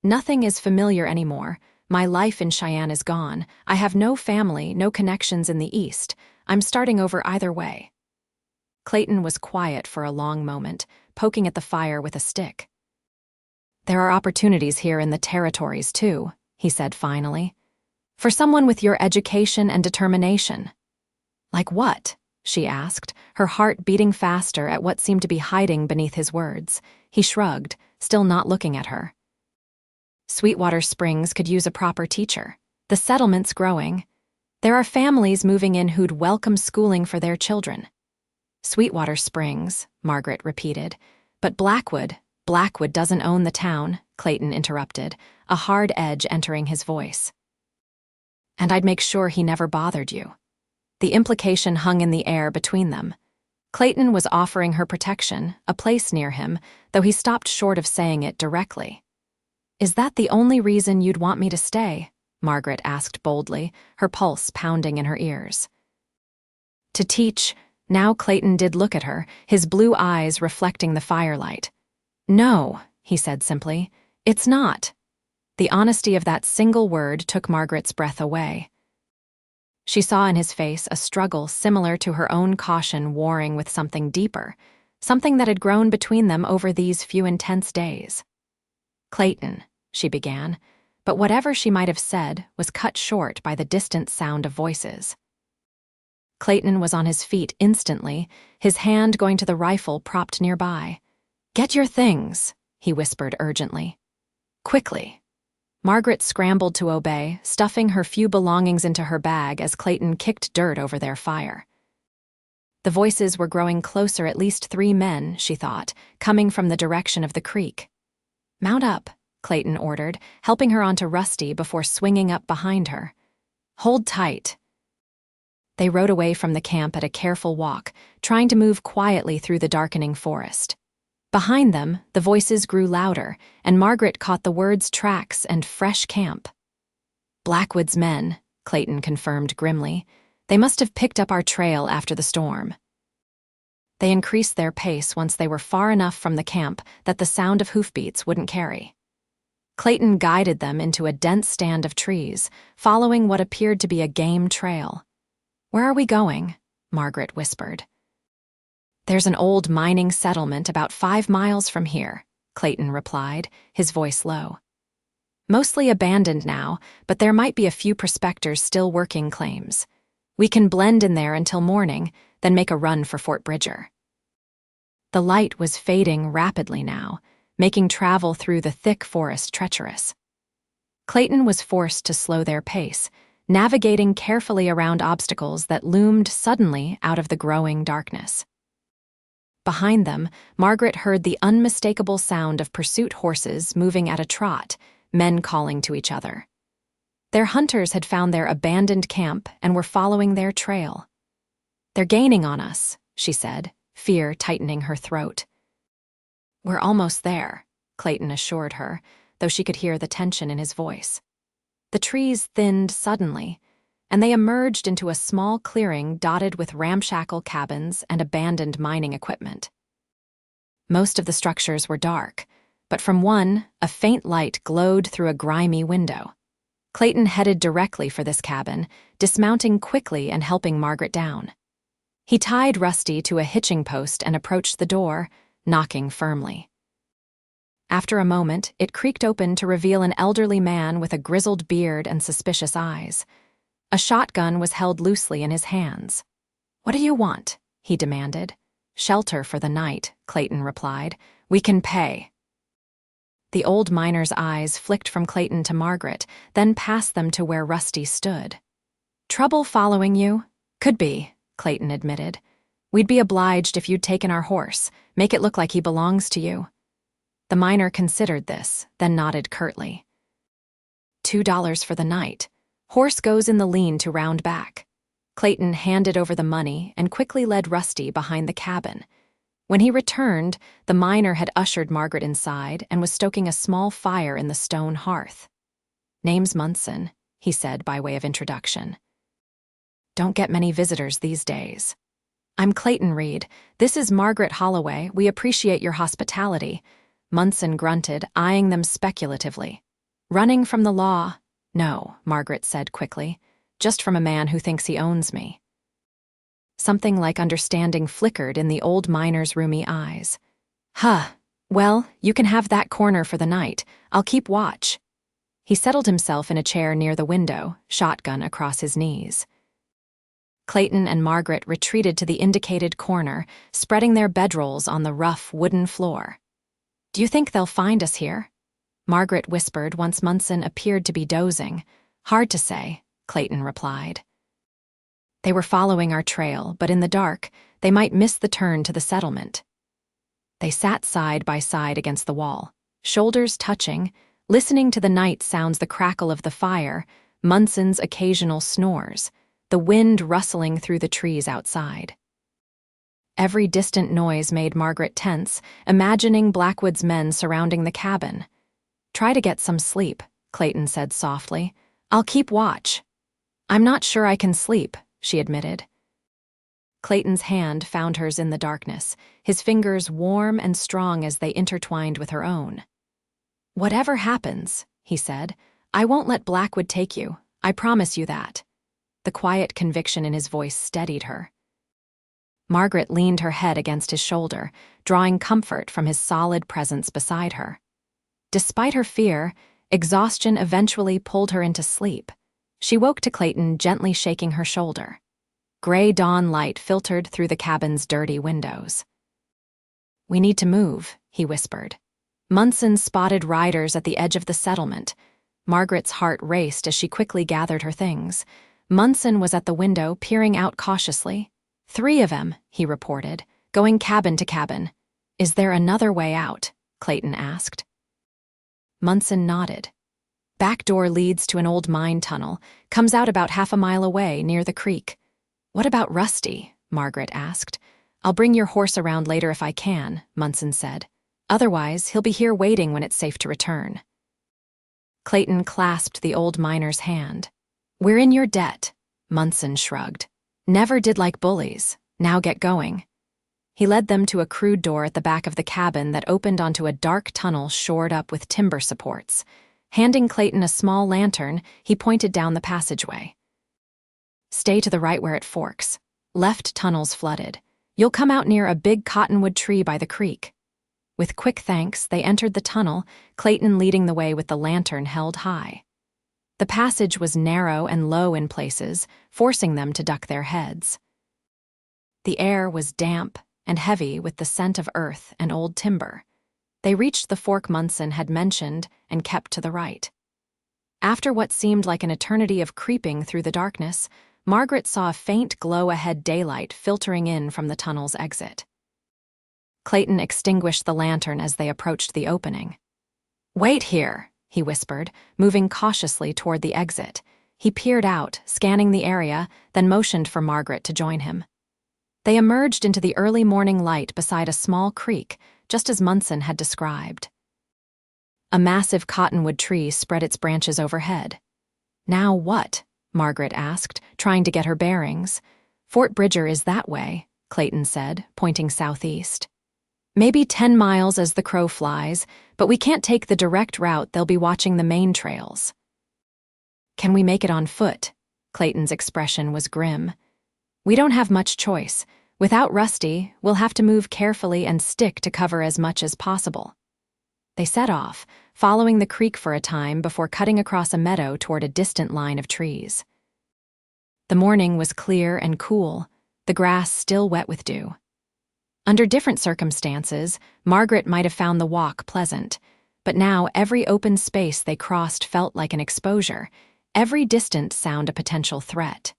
"Nothing is familiar anymore. My life in Cheyenne is gone. I have no family, no connections in the East. I'm starting over either way." Clayton was quiet for a long moment, poking at the fire with a stick. "There are opportunities here in the territories, too," he said finally. "For someone with your education and determination." "Like what?" she asked, her heart beating faster at what seemed to be hiding beneath his words. He shrugged, still not looking at her. "Sweetwater Springs could use a proper teacher. The settlement's growing. There are families moving in who'd welcome schooling for their children." "Sweetwater Springs," Margaret repeated. "But Blackwood doesn't own the town," Clayton interrupted, a hard edge entering his voice. "And I'd make sure he never bothered you." The implication hung in the air between them. Clayton was offering her protection, a place near him, though he stopped short of saying it directly. "Is that the only reason you'd want me to stay?" Margaret asked boldly, her pulse pounding in her ears. "To teach." Now Clayton did look at her, his blue eyes reflecting the firelight. "No," he said simply, "it's not." The honesty of that single word took Margaret's breath away. She saw in his face a struggle similar to her own caution warring with something deeper, something that had grown between them over these few intense days. "Clayton," she began, but whatever she might have said was cut short by the distant sound of voices. Clayton was on his feet instantly, his hand going to the rifle propped nearby. "Get your things," he whispered urgently. "Quickly." Margaret scrambled to obey, stuffing her few belongings into her bag as Clayton kicked dirt over their fire. The voices were growing closer, at least 3 men, she thought, coming from the direction of the creek. "Mount up," Clayton ordered, helping her onto Rusty before swinging up behind her. "Hold tight." They rode away from the camp at a careful walk, trying to move quietly through the darkening forest. Behind them, the voices grew louder, and Margaret caught the words tracks and fresh camp. "Blackwood's men," Clayton confirmed grimly. "They must have picked up our trail after the storm." They increased their pace once they were far enough from the camp that the sound of hoofbeats wouldn't carry. Clayton guided them into a dense stand of trees, following what appeared to be a game trail. "Where are we going?" Margaret whispered. "There's an old mining settlement about 5 miles from here," Clayton replied, his voice low. "Mostly abandoned now, but there might be a few prospectors still working claims. We can blend in there until morning, then make a run for Fort Bridger." The light was fading rapidly now, making travel through the thick forest treacherous. Clayton was forced to slow their pace, navigating carefully around obstacles that loomed suddenly out of the growing darkness. Behind them, Margaret heard the unmistakable sound of pursuit horses moving at a trot, men calling to each other. Their hunters had found their abandoned camp and were following their trail. "They're gaining on us," she said, fear tightening her throat. "We're almost there," Clayton assured her, though she could hear the tension in his voice. The trees thinned suddenly, and they emerged into a small clearing dotted with ramshackle cabins and abandoned mining equipment. Most of the structures were dark, but from one, a faint light glowed through a grimy window. Clayton headed directly for this cabin, dismounting quickly and helping Margaret down. He tied Rusty to a hitching post and approached the door, knocking firmly. After a moment, it creaked open to reveal an elderly man with a grizzled beard and suspicious eyes. A shotgun was held loosely in his hands. "What do you want?" he demanded. "Shelter for the night," Clayton replied. "We can pay." The old miner's eyes flicked from Clayton to Margaret, then passed them to where Rusty stood. "Trouble following you?" "Could be," Clayton admitted. "We'd be obliged if you'd taken our horse. Make it look like he belongs to you." The miner considered this, then nodded curtly. $2 for the night. Horse goes in the lean to round back." Clayton handed over the money and quickly led Rusty behind the cabin. When he returned, the miner had ushered Margaret inside and was stoking a small fire in the stone hearth. "Name's Munson," he said by way of introduction. "Don't get many visitors these days." "I'm Clayton Reed. This is Margaret Holloway. We appreciate your hospitality." Munson grunted, eyeing them speculatively. "Running from the law?" "No," Margaret said quickly. "Just from a man who thinks he owns me." Something like understanding flickered in the old miner's rheumy eyes. "Huh. Well, you can have that corner for the night. I'll keep watch." He settled himself in a chair near the window, shotgun across his knees. Clayton and Margaret retreated to the indicated corner, spreading their bedrolls on the rough wooden floor. "Do you think they'll find us here?" Margaret whispered once Munson appeared to be dozing. "Hard to say," Clayton replied. "They were following our trail, but in the dark, they might miss the turn to the settlement." They sat side by side against the wall, shoulders touching, listening to the night sounds, the crackle of the fire, Munson's occasional snores, the wind rustling through the trees outside. Every distant noise made Margaret tense, imagining Blackwood's men surrounding the cabin. "Try to get some sleep," Clayton said softly. "I'll keep watch." "I'm not sure I can sleep," she admitted. Clayton's hand found hers in the darkness, his fingers warm and strong as they intertwined with her own. "Whatever happens," he said, "I won't let Blackwood take you. I promise you that." The quiet conviction in his voice steadied her. Margaret leaned her head against his shoulder, drawing comfort from his solid presence beside her. Despite her fear, exhaustion eventually pulled her into sleep. She woke to Clayton gently shaking her shoulder. Gray dawn light filtered through the cabin's dirty windows. "We need to move," he whispered. Munson spotted riders at the edge of the settlement. Margaret's heart raced as she quickly gathered her things. Munson was at the window, peering out cautiously. "3 of them," he reported, "going cabin to cabin." "Is there another way out?" Clayton asked. Munson nodded. "Back door leads to an old mine tunnel, comes out about 1/2 mile away, near the creek." "What about Rusty?" Margaret asked. "I'll bring your horse around later if I can," Munson said. "Otherwise, he'll be here waiting when it's safe to return." Clayton clasped the old miner's hand. "We're in your debt," Munson shrugged. "Never did like bullies. Now get going." He led them to a crude door at the back of the cabin that opened onto a dark tunnel shored up with timber supports. Handing Clayton a small lantern, he pointed down the passageway. "Stay to the right where it forks. Left tunnel's flooded. You'll come out near a big cottonwood tree by the creek." With quick thanks, they entered the tunnel, Clayton leading the way with the lantern held high. The passage was narrow and low in places, forcing them to duck their heads. The air was damp and heavy with the scent of earth and old timber. They reached the fork Munson had mentioned and kept to the right. After what seemed like an eternity of creeping through the darkness, Margaret saw a faint glow-ahead daylight filtering in from the tunnel's exit. Clayton extinguished the lantern as they approached the opening. "Wait here," he whispered, moving cautiously toward the exit. He peered out, scanning the area, then motioned for Margaret to join him. They emerged into the early morning light beside a small creek, just as Munson had described. A massive cottonwood tree spread its branches overhead. "Now what?" Margaret asked, trying to get her bearings. "Fort Bridger is that way," Clayton said, pointing southeast. "Maybe 10 miles as the crow flies, but we can't take the direct route. They'll be watching the main trails." "Can we make it on foot?" Clayton's expression was grim. "We don't have much choice. Without Rusty, we'll have to move carefully and stick to cover as much as possible." They set off, following the creek for a time before cutting across a meadow toward a distant line of trees. The morning was clear and cool, the grass still wet with dew. Under different circumstances, Margaret might have found the walk pleasant, but now every open space they crossed felt like an exposure, every distant sound a potential threat.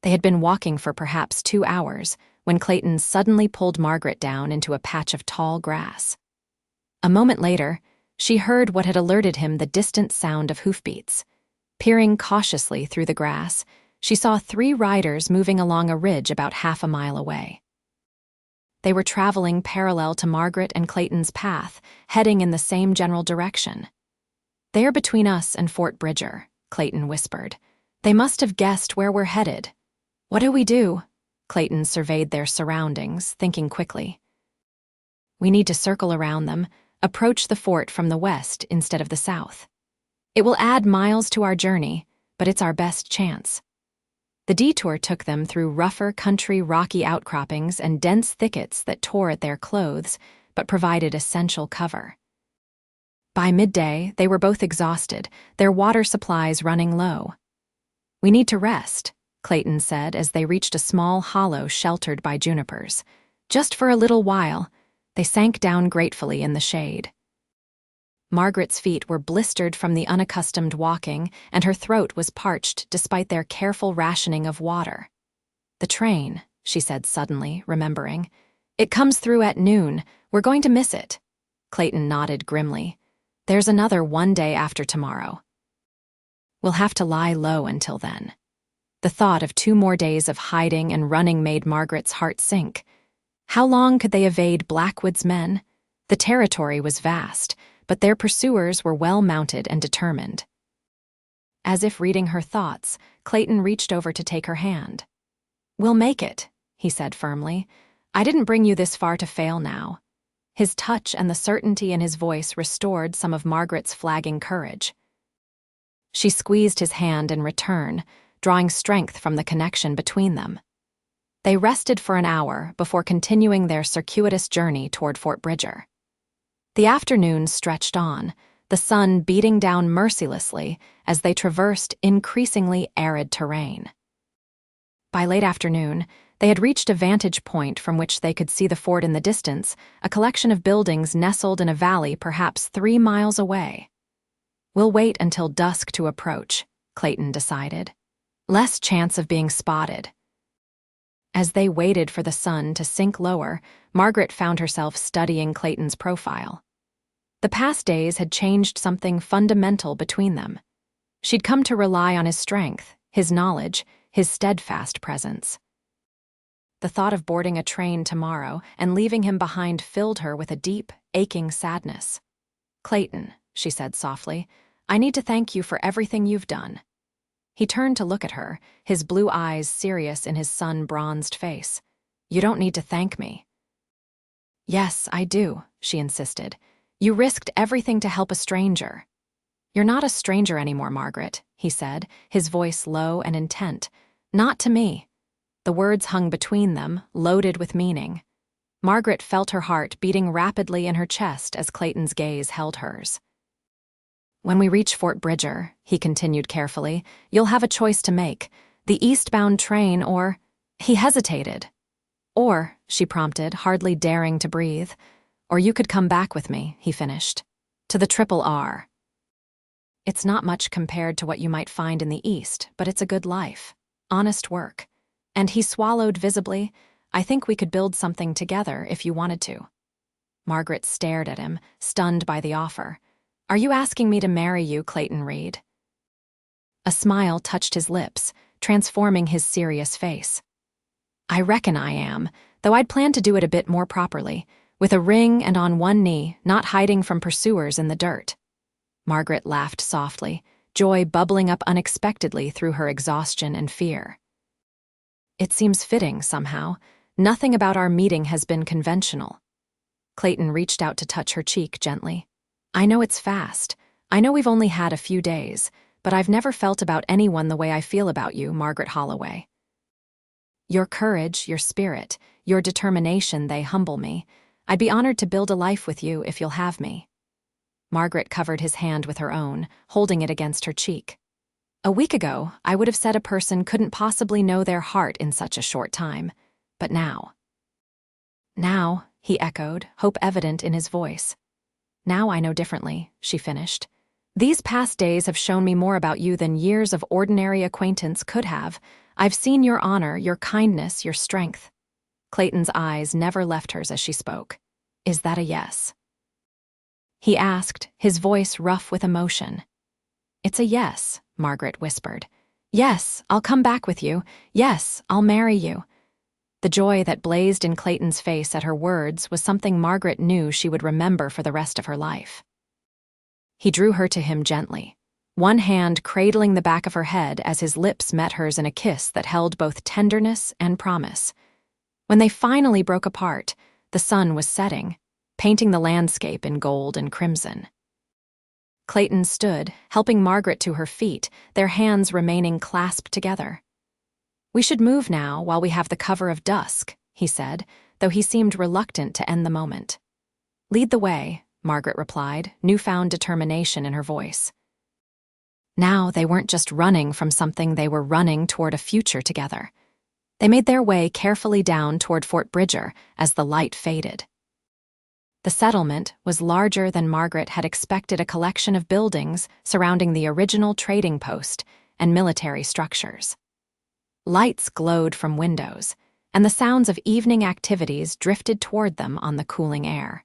They had been walking for perhaps 2 hours when Clayton suddenly pulled Margaret down into a patch of tall grass. A moment later, she heard what had alerted him the distant sound of hoofbeats. Peering cautiously through the grass, she saw 3 riders moving along a ridge about half a mile away. They were traveling parallel to Margaret and Clayton's path, heading in the same general direction. "They're between us and Fort Bridger," Clayton whispered. "They must have guessed where we're headed." "What do we do?" Clayton surveyed their surroundings, thinking quickly. "We need to circle around them, approach the fort from the west instead of the south. It will add miles to our journey, but it's our best chance." The detour took them through rougher country rocky outcroppings and dense thickets that tore at their clothes, but provided essential cover. By midday, they were both exhausted, their water supplies running low. "We need to rest," Clayton said as they reached a small hollow sheltered by junipers. Just for a little while, they sank down gratefully in the shade. Margaret's feet were blistered from the unaccustomed walking, and her throat was parched despite their careful rationing of water. "The train," she said suddenly, remembering. "It comes through at noon. We're going to miss it." Clayton nodded grimly. "There's another one day after tomorrow. We'll have to lie low until then." The thought of 2 more days of hiding and running made Margaret's heart sink. How long could they evade Blackwood's men? The territory was vast, but their pursuers were well-mounted and determined. As if reading her thoughts, Clayton reached over to take her hand. "We'll make it," he said firmly. "I didn't bring you this far to fail now." His touch and the certainty in his voice restored some of Margaret's flagging courage. She squeezed his hand in return, drawing strength from the connection between them. They rested for an hour before continuing their circuitous journey toward Fort Bridger. The afternoon stretched on, the sun beating down mercilessly as they traversed increasingly arid terrain. By late afternoon, they had reached a vantage point from which they could see the fort in the distance, a collection of buildings nestled in a valley perhaps 3 miles away. "We'll wait until dusk to approach," Clayton decided. "Less chance of being spotted." As they waited for the sun to sink lower, Margaret found herself studying Clayton's profile. The past days had changed something fundamental between them. She'd come to rely on his strength, his knowledge, his steadfast presence. The thought of boarding a train tomorrow and leaving him behind filled her with a deep, aching sadness. "Clayton," she said softly, "I need to thank you for everything you've done." He turned to look at her, his blue eyes serious in his sun-bronzed face. "You don't need to thank me." "Yes, I do," she insisted. "You risked everything to help a stranger." "You're not a stranger anymore, Margaret," he said, his voice low and intent. "Not to me." The words hung between them, loaded with meaning. Margaret felt her heart beating rapidly in her chest as Clayton's gaze held hers. "When we reach Fort Bridger," he continued carefully, "you'll have a choice to make. The eastbound train or—" He hesitated. "Or," she prompted, hardly daring to breathe. "Or you could come back with me," he finished. "To the Triple R. It's not much compared to what you might find in the East, but it's a good life. Honest work." And he swallowed visibly. "I think we could build something together if you wanted to." Margaret stared at him, stunned by the offer. "Are you asking me to marry you, Clayton Reed?" A smile touched his lips, transforming his serious face. "I reckon I am, though I'd planned to do it a bit more properly, with a ring and on one knee, not hiding from pursuers in the dirt." Margaret laughed softly, joy bubbling up unexpectedly through her exhaustion and fear. "It seems fitting, somehow. Nothing about our meeting has been conventional." Clayton reached out to touch her cheek gently. "I know it's fast. I know we've only had a few days, but I've never felt about anyone the way I feel about you, Margaret Holloway. Your courage, your spirit, your determination, they humble me. I'd be honored to build a life with you if you'll have me." Margaret covered his hand with her own, holding it against her cheek. "A week ago, I would have said a person couldn't possibly know their heart in such a short time. But now—" "Now," he echoed, hope evident in his voice. "Now I know differently," she finished. "These past days have shown me more about you than years of ordinary acquaintance could have. I've seen your honor, your kindness, your strength." Clayton's eyes never left hers as she spoke. "Is that a yes?" he asked, his voice rough with emotion. "It's a yes," Margaret whispered. "Yes, I'll come back with you. Yes, I'll marry you." The joy that blazed in Clayton's face at her words was something Margaret knew she would remember for the rest of her life. He drew her to him gently, one hand cradling the back of her head as his lips met hers in a kiss that held both tenderness and promise. When they finally broke apart, the sun was setting, painting the landscape in gold and crimson. Clayton stood, helping Margaret to her feet, their hands remaining clasped together. "We should move now while we have the cover of dusk," he said, though he seemed reluctant to end the moment. "Lead the way," Margaret replied, newfound determination in her voice. Now they weren't just running from something, they were running toward a future together. They made their way carefully down toward Fort Bridger as the light faded. The settlement was larger than Margaret had expected, a collection of buildings surrounding the original trading post and military structures. Lights glowed from windows, and the sounds of evening activities drifted toward them on the cooling air.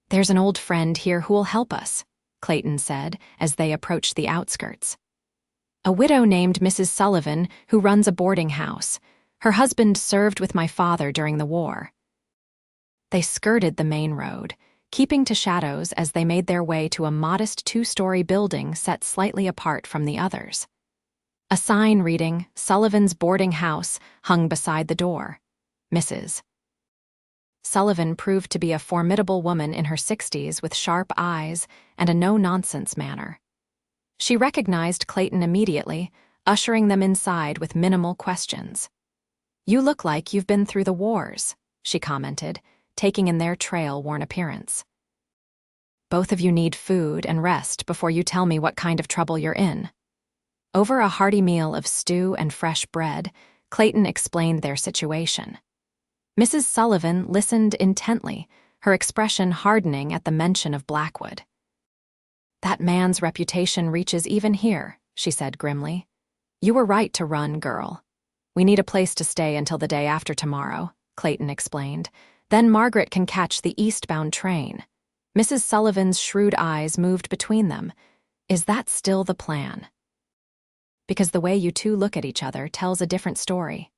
"There's an old friend here who'll help us," Clayton said as they approached the outskirts. "A widow named Mrs. Sullivan who runs a boarding house. Her husband served with my father during the war." They skirted the main road, keeping to shadows as they made their way to a modest two-story building set slightly apart from the others. A sign reading, "Sullivan's Boarding House," hung beside the door. Mrs. Sullivan proved to be a formidable woman in her 60s with sharp eyes and a no-nonsense manner. She recognized Clayton immediately, ushering them inside with minimal questions. "You look like you've been through the wars," she commented, taking in their trail-worn appearance. "Both of you need food and rest before you tell me what kind of trouble you're in." Over a hearty meal of stew and fresh bread, Clayton explained their situation. Mrs. Sullivan listened intently, her expression hardening at the mention of Blackwood. "That man's reputation reaches even here," she said grimly. "You were right to run, girl. We need a place to stay until the day after tomorrow," Clayton explained. "Then Margaret can catch the eastbound train." Mrs. Sullivan's shrewd eyes moved between them. "Is that still the plan?" "Because the way you two look at each other tells a different story."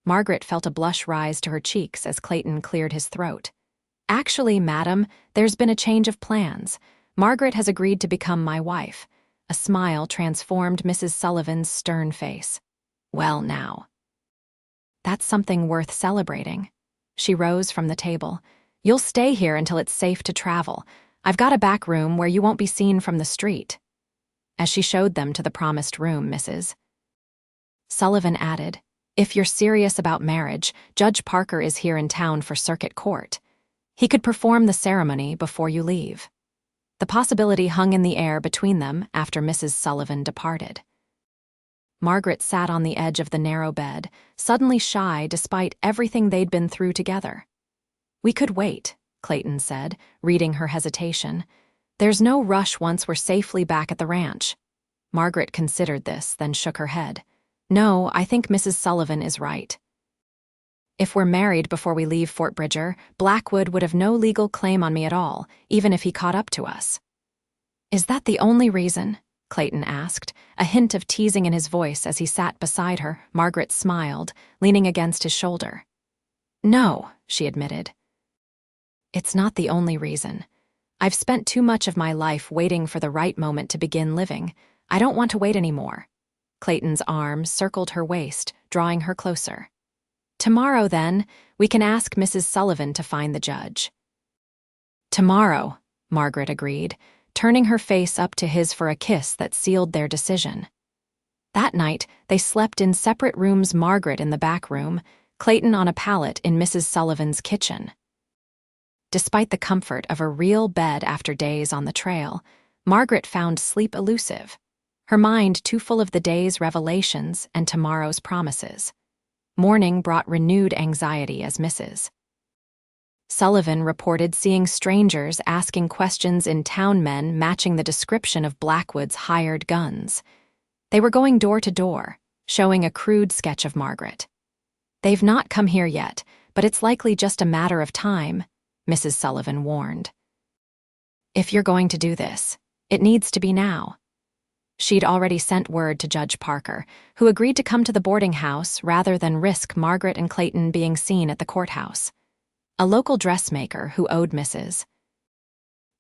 Margaret felt a blush rise to her cheeks as Clayton cleared his throat. "Actually, madam, there's been a change of plans. Margaret has agreed to become my wife. A smile transformed Mrs. Sullivan's stern face. "Well, now. That's something worth celebrating." She rose from the table. "You'll stay here until it's safe to travel. I've got a back room where you won't be seen from the street." As she showed them to the promised room, Mrs. Sullivan added, "If you're serious about marriage, Judge Parker is here in town for circuit court. He could perform the ceremony before you leave." The possibility hung in the air between them after Mrs. Sullivan departed. Margaret sat on the edge of the narrow bed, suddenly shy despite everything they'd been through together. "We could wait," Clayton said, reading her hesitation. "There's no rush once we're safely back at the ranch." Margaret considered this, then shook her head. "No, I think Mrs. Sullivan is right. If we're married before we leave Fort Bridger, Blackwood would have no legal claim on me at all, even if he caught up to us." "Is that the only reason?" Clayton asked, a hint of teasing in his voice as he sat beside her. Margaret smiled, leaning against his shoulder. "No," she admitted. "It's not the only reason. I've spent too much of my life waiting for the right moment to begin living. I don't want to wait anymore." Clayton's arm circled her waist, drawing her closer. "Tomorrow, then, we can ask Mrs. Sullivan to find the judge." "Tomorrow," Margaret agreed, turning her face up to his for a kiss that sealed their decision. That night, they slept in separate rooms, Margaret in the back room, Clayton on a pallet in Mrs. Sullivan's kitchen. Despite the comfort of a real bed after days on the trail, Margaret found sleep elusive, her mind too full of the day's revelations and tomorrow's promises. Morning brought renewed anxiety as Mrs. Sullivan reported seeing strangers asking questions in town, men matching the description of Blackwood's hired guns. They were going door to door, showing a crude sketch of Margaret. "They've not come here yet, but it's likely just a matter of time," Mrs. Sullivan warned. "If you're going to do this, it needs to be now." She'd already sent word to Judge Parker, who agreed to come to the boarding house rather than risk Margaret and Clayton being seen at the courthouse. A local dressmaker who owed Mrs.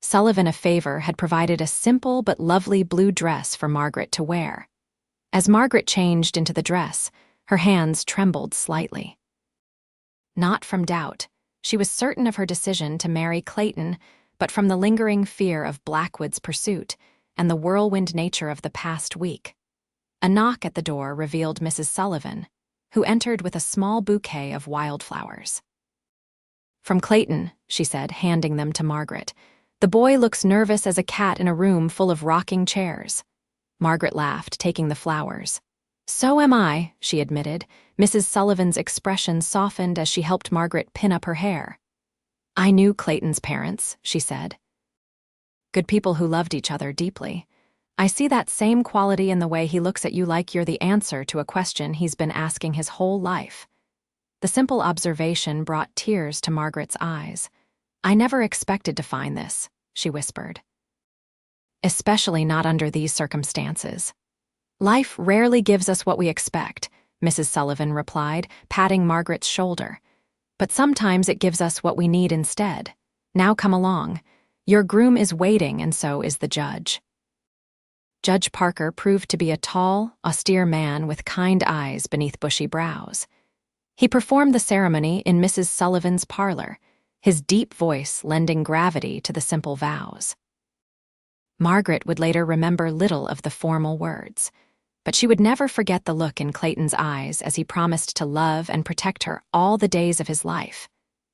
Sullivan a favor had provided a simple but lovely blue dress for Margaret to wear. As Margaret changed into the dress, her hands trembled slightly. Not from doubt. She was certain of her decision to marry Clayton, but from the lingering fear of Blackwood's pursuit and the whirlwind nature of the past week. A knock at the door revealed Mrs. Sullivan, who entered with a small bouquet of wildflowers. "From Clayton," she said, handing them to Margaret. "The boy looks nervous as a cat in a room full of rocking chairs." Margaret laughed, taking the flowers. "So am I," she admitted. Mrs. Sullivan's expression softened as she helped Margaret pin up her hair. "I knew Clayton's parents," she said. "Good people who loved each other deeply. I see that same quality in the way he looks at you, like you're the answer to a question he's been asking his whole life." The simple observation brought tears to Margaret's eyes. "I never expected to find this," she whispered. "Especially not under these circumstances." "Life rarely gives us what we expect," Mrs. Sullivan replied, patting Margaret's shoulder. "But sometimes it gives us what we need instead. Now come along. Your groom is waiting, and so is the judge." Judge Parker proved to be a tall, austere man with kind eyes beneath bushy brows. He performed the ceremony in Mrs. Sullivan's parlor, his deep voice lending gravity to the simple vows. Margaret would later remember little of the formal words, but she would never forget the look in Clayton's eyes as he promised to love and protect her all the days of his life,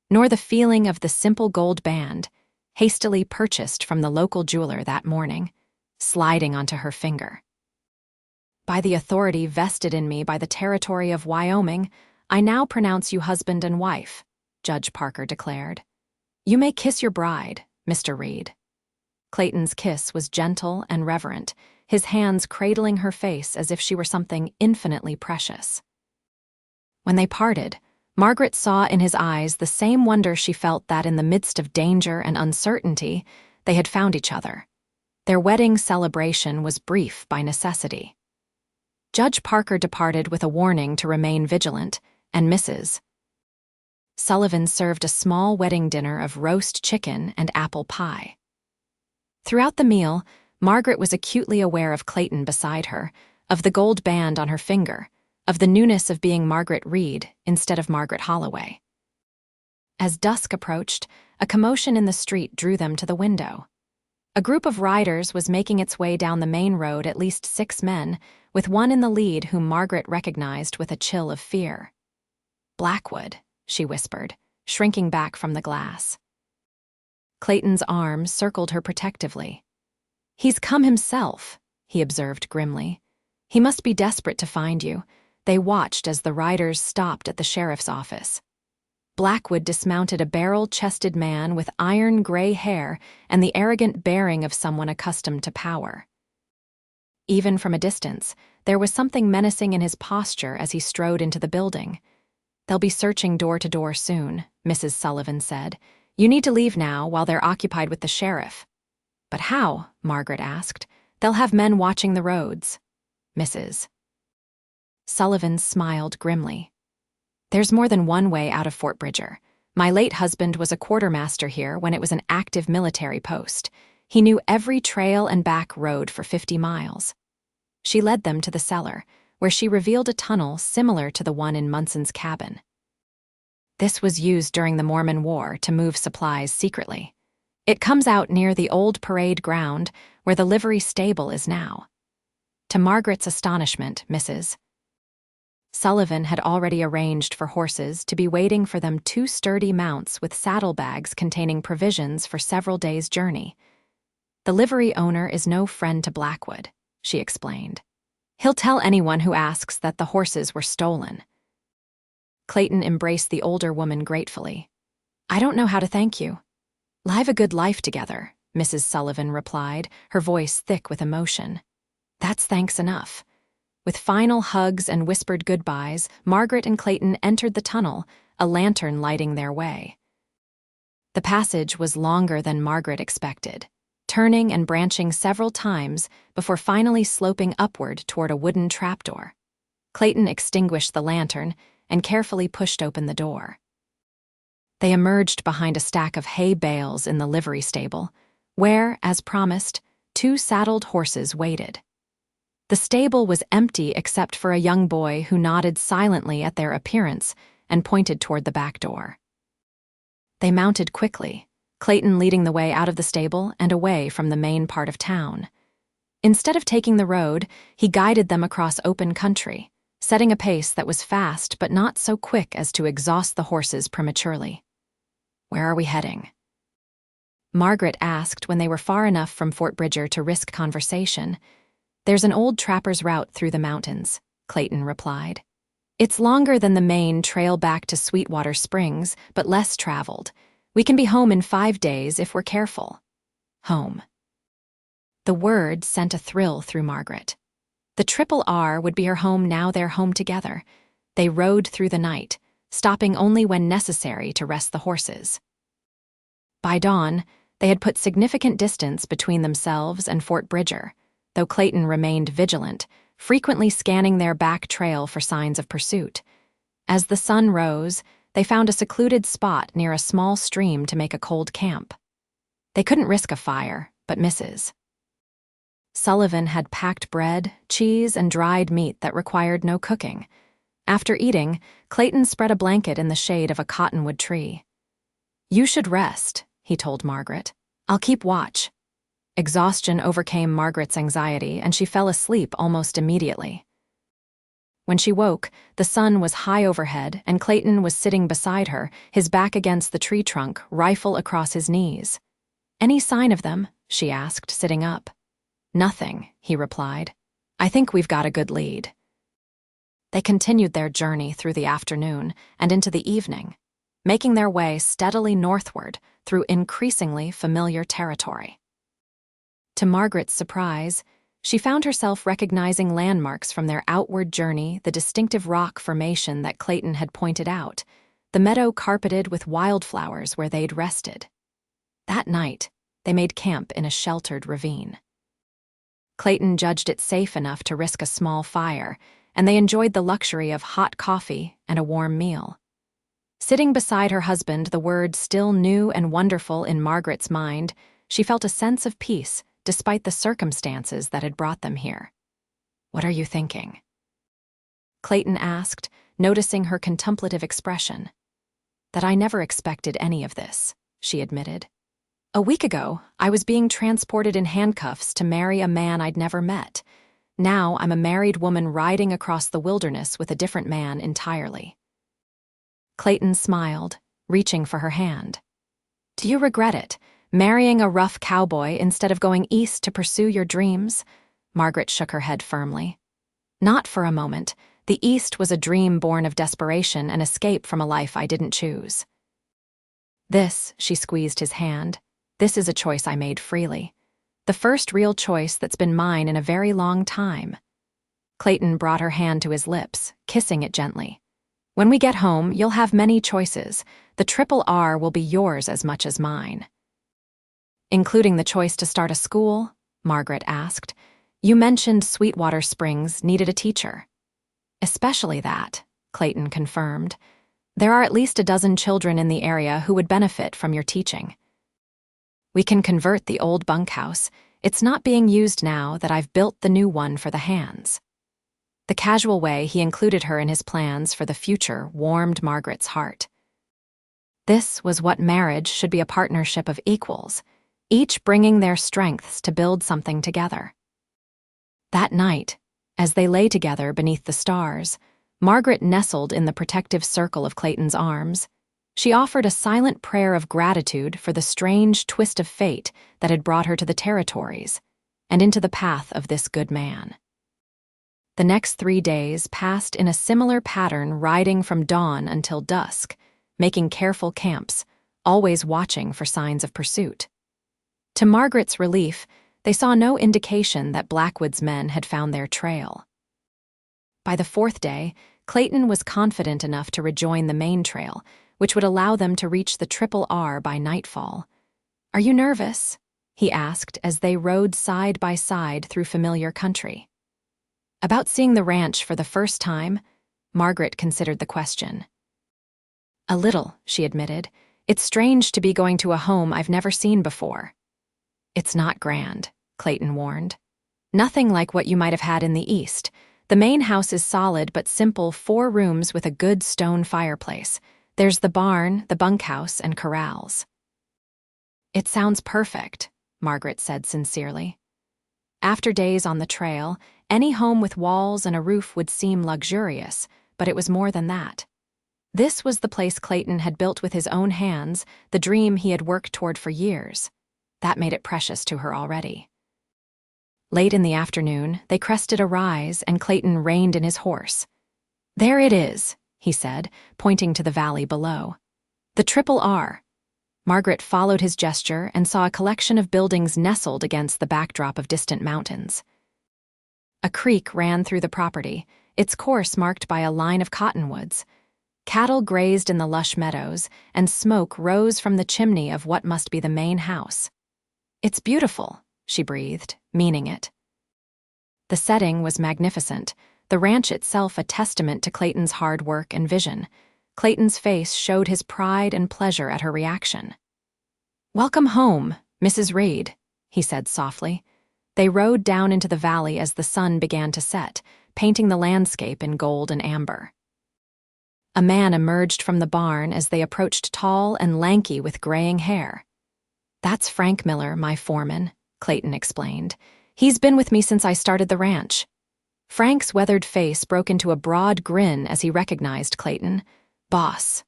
nor the feeling of the simple gold band, hastily purchased from the local jeweler that morning, sliding onto her finger. "By the authority vested in me by the territory of Wyoming, I now pronounce you husband and wife," Judge Parker declared. "You may kiss your bride, Mr. Reed." Clayton's kiss was gentle and reverent, his hands cradling her face as if she were something infinitely precious. When they parted, Margaret saw in his eyes the same wonder she felt that in the midst of danger and uncertainty, they had found each other. Their wedding celebration was brief by necessity. Judge Parker departed with a warning to remain vigilant, and Mrs. Sullivan served a small wedding dinner of roast chicken and apple pie. Throughout the meal, Margaret was acutely aware of Clayton beside her, of the gold band on her finger, of the newness of being Margaret Reed instead of Margaret Holloway. As dusk approached, a commotion in the street drew them to the window. A group of riders was making its way down the main road, at least 6 men, with one in the lead whom Margaret recognized with a chill of fear. "Blackwood," she whispered, shrinking back from the glass. Clayton's arm circled her protectively. "He's come himself," he observed grimly. "He must be desperate to find you." They watched as the riders stopped at the sheriff's office. Blackwood dismounted a barrel-chested man with iron gray hair and the arrogant bearing of someone accustomed to power. Even from a distance, there was something menacing in his posture as he strode into the building. "They'll be searching door to door soon," Mrs. Sullivan said. "You need to leave now while they're occupied with the sheriff." "But how?" Margaret asked. "They'll have men watching the roads." Mrs. Sullivan smiled grimly. "There's more than one way out of Fort Bridger. My late husband was a quartermaster here when it was an active military post. He knew every trail and back road for 50 miles. She led them to the cellar, where she revealed a tunnel similar to the one in Munson's cabin. This was used during the Mormon War to move supplies secretly. It comes out near the old parade ground where the livery stable is now. To Margaret's astonishment, Mrs. Sullivan had already arranged for horses to be waiting for them 2 sturdy mounts with saddlebags containing provisions for several days' journey. "The livery owner is no friend to Blackwood," she explained. "He'll tell anyone who asks that the horses were stolen." Clayton embraced the older woman gratefully. "I don't know how to thank you." "Live a good life together," Mrs. Sullivan replied, her voice thick with emotion. "That's thanks enough." With final hugs and whispered goodbyes, Margaret and Clayton entered the tunnel, a lantern lighting their way. The passage was longer than Margaret expected, turning and branching several times before finally sloping upward toward a wooden trapdoor. Clayton extinguished the lantern and carefully pushed open the door. They emerged behind a stack of hay bales in the livery stable, where, as promised, 2 saddled horses waited. The stable was empty except for a young boy who nodded silently at their appearance and pointed toward the back door. They mounted quickly, Clayton leading the way out of the stable and away from the main part of town. Instead of taking the road, he guided them across open country, setting a pace that was fast but not so quick as to exhaust the horses prematurely. "Where are we heading?" Margaret asked when they were far enough from Fort Bridger to risk conversation. "There's an old trapper's route through the mountains," Clayton replied. "It's longer than the main trail back to Sweetwater Springs, but less traveled. We can be home in 5 days if we're careful." Home. The word sent a thrill through Margaret. The Triple R would be her home now they're home together. They rode through the night, stopping only when necessary to rest the horses. By dawn, they had put significant distance between themselves and Fort Bridger, though Clayton remained vigilant, frequently scanning their back trail for signs of pursuit. As the sun rose, they found a secluded spot near a small stream to make a cold camp. They couldn't risk a fire, but Mrs. Sullivan had packed bread, cheese, and dried meat that required no cooking. After eating, Clayton spread a blanket in the shade of a cottonwood tree. "You should rest," he told Margaret. "I'll keep watch." Exhaustion overcame Margaret's anxiety, and she fell asleep almost immediately. When she woke, the sun was high overhead, and Clayton was sitting beside her, his back against the tree trunk, rifle across his knees. "Any sign of them?" she asked, sitting up. "Nothing," he replied. "I think we've got a good lead." They continued their journey through the afternoon and into the evening, making their way steadily northward through increasingly familiar territory. To Margaret's surprise, she found herself recognizing landmarks from their outward journey, the distinctive rock formation that Clayton had pointed out, the meadow carpeted with wildflowers where they'd rested. That night, they made camp in a sheltered ravine. Clayton judged it safe enough to risk a small fire, and they enjoyed the luxury of hot coffee and a warm meal. Sitting beside her husband, the word still new and wonderful in Margaret's mind, she felt a sense of peace despite the circumstances that had brought them here. "What are you thinking?" Clayton asked, noticing her contemplative expression. "That I never expected any of this," she admitted. "A week ago, I was being transported in handcuffs to marry a man I'd never met. Now I'm a married woman riding across the wilderness with a different man entirely." Clayton smiled, reaching for her hand. "Do you regret it, marrying a rough cowboy instead of going east to pursue your dreams?" Margaret shook her head firmly. "Not for a moment. The East was a dream born of desperation and escape from a life I didn't choose." "This," she squeezed his hand, "this is a choice I made freely. The first real choice that's been mine in a very long time." Clayton brought her hand to his lips, kissing it gently. "When we get home, you'll have many choices. The triple R will be yours as much as mine." "Including the choice to start a school?" Margaret asked. "You mentioned Sweetwater Springs needed a teacher." "Especially that," Clayton confirmed. "There are at least a dozen children in the area who would benefit from your teaching. We can convert the old bunkhouse. It's not being used now that I've built the new one for the hands." The casual way he included her in his plans for the future warmed Margaret's heart. This was what marriage should be, a partnership of equals, each bringing their strengths to build something together. That night, as they lay together beneath the stars, Margaret nestled in the protective circle of Clayton's arms. She offered a silent prayer of gratitude for the strange twist of fate that had brought her to the territories and into the path of this good man. The next 3 days passed in a similar pattern, riding from dawn until dusk, making careful camps, always watching for signs of pursuit. To Margaret's relief, they saw no indication that Blackwood's men had found their trail. By the 4th day, Clayton was confident enough to rejoin the main trail, which would allow them to reach the Triple R by nightfall. "Are you nervous?" he asked as they rode side by side through familiar country. "About seeing the ranch for the first time?" Margaret considered the question. "A little," she admitted. "It's strange to be going to a home I've never seen before." "It's not grand," Clayton warned. "Nothing like what you might have had in the East. The main house is solid but simple, 4 rooms with a good stone fireplace. There's the barn, the bunkhouse, and corrals." "It sounds perfect," Margaret said sincerely. After days on the trail, any home with walls and a roof would seem luxurious, but it was more than that. This was the place Clayton had built with his own hands, the dream he had worked toward for years. That made it precious to her already. Late in the afternoon, they crested a rise and Clayton reined in his horse. "There it is," he said, pointing to the valley below. "The Triple R." Margaret followed his gesture and saw a collection of buildings nestled against the backdrop of distant mountains. A creek ran through the property, its course marked by a line of cottonwoods. Cattle grazed in the lush meadows, and smoke rose from the chimney of what must be the main house. "It's beautiful," she breathed, meaning it. The setting was magnificent, the ranch itself a testament to Clayton's hard work and vision. Clayton's face showed his pride and pleasure at her reaction. "Welcome home, Mrs. Reed," he said softly. They rode down into the valley as the sun began to set, painting the landscape in gold and amber. A man emerged from the barn as they approached, tall and lanky with graying hair. "That's Frank Miller, my foreman," Clayton explained. "He's been with me since I started the ranch." Frank's weathered face broke into a broad grin as he recognized Clayton. "Boss."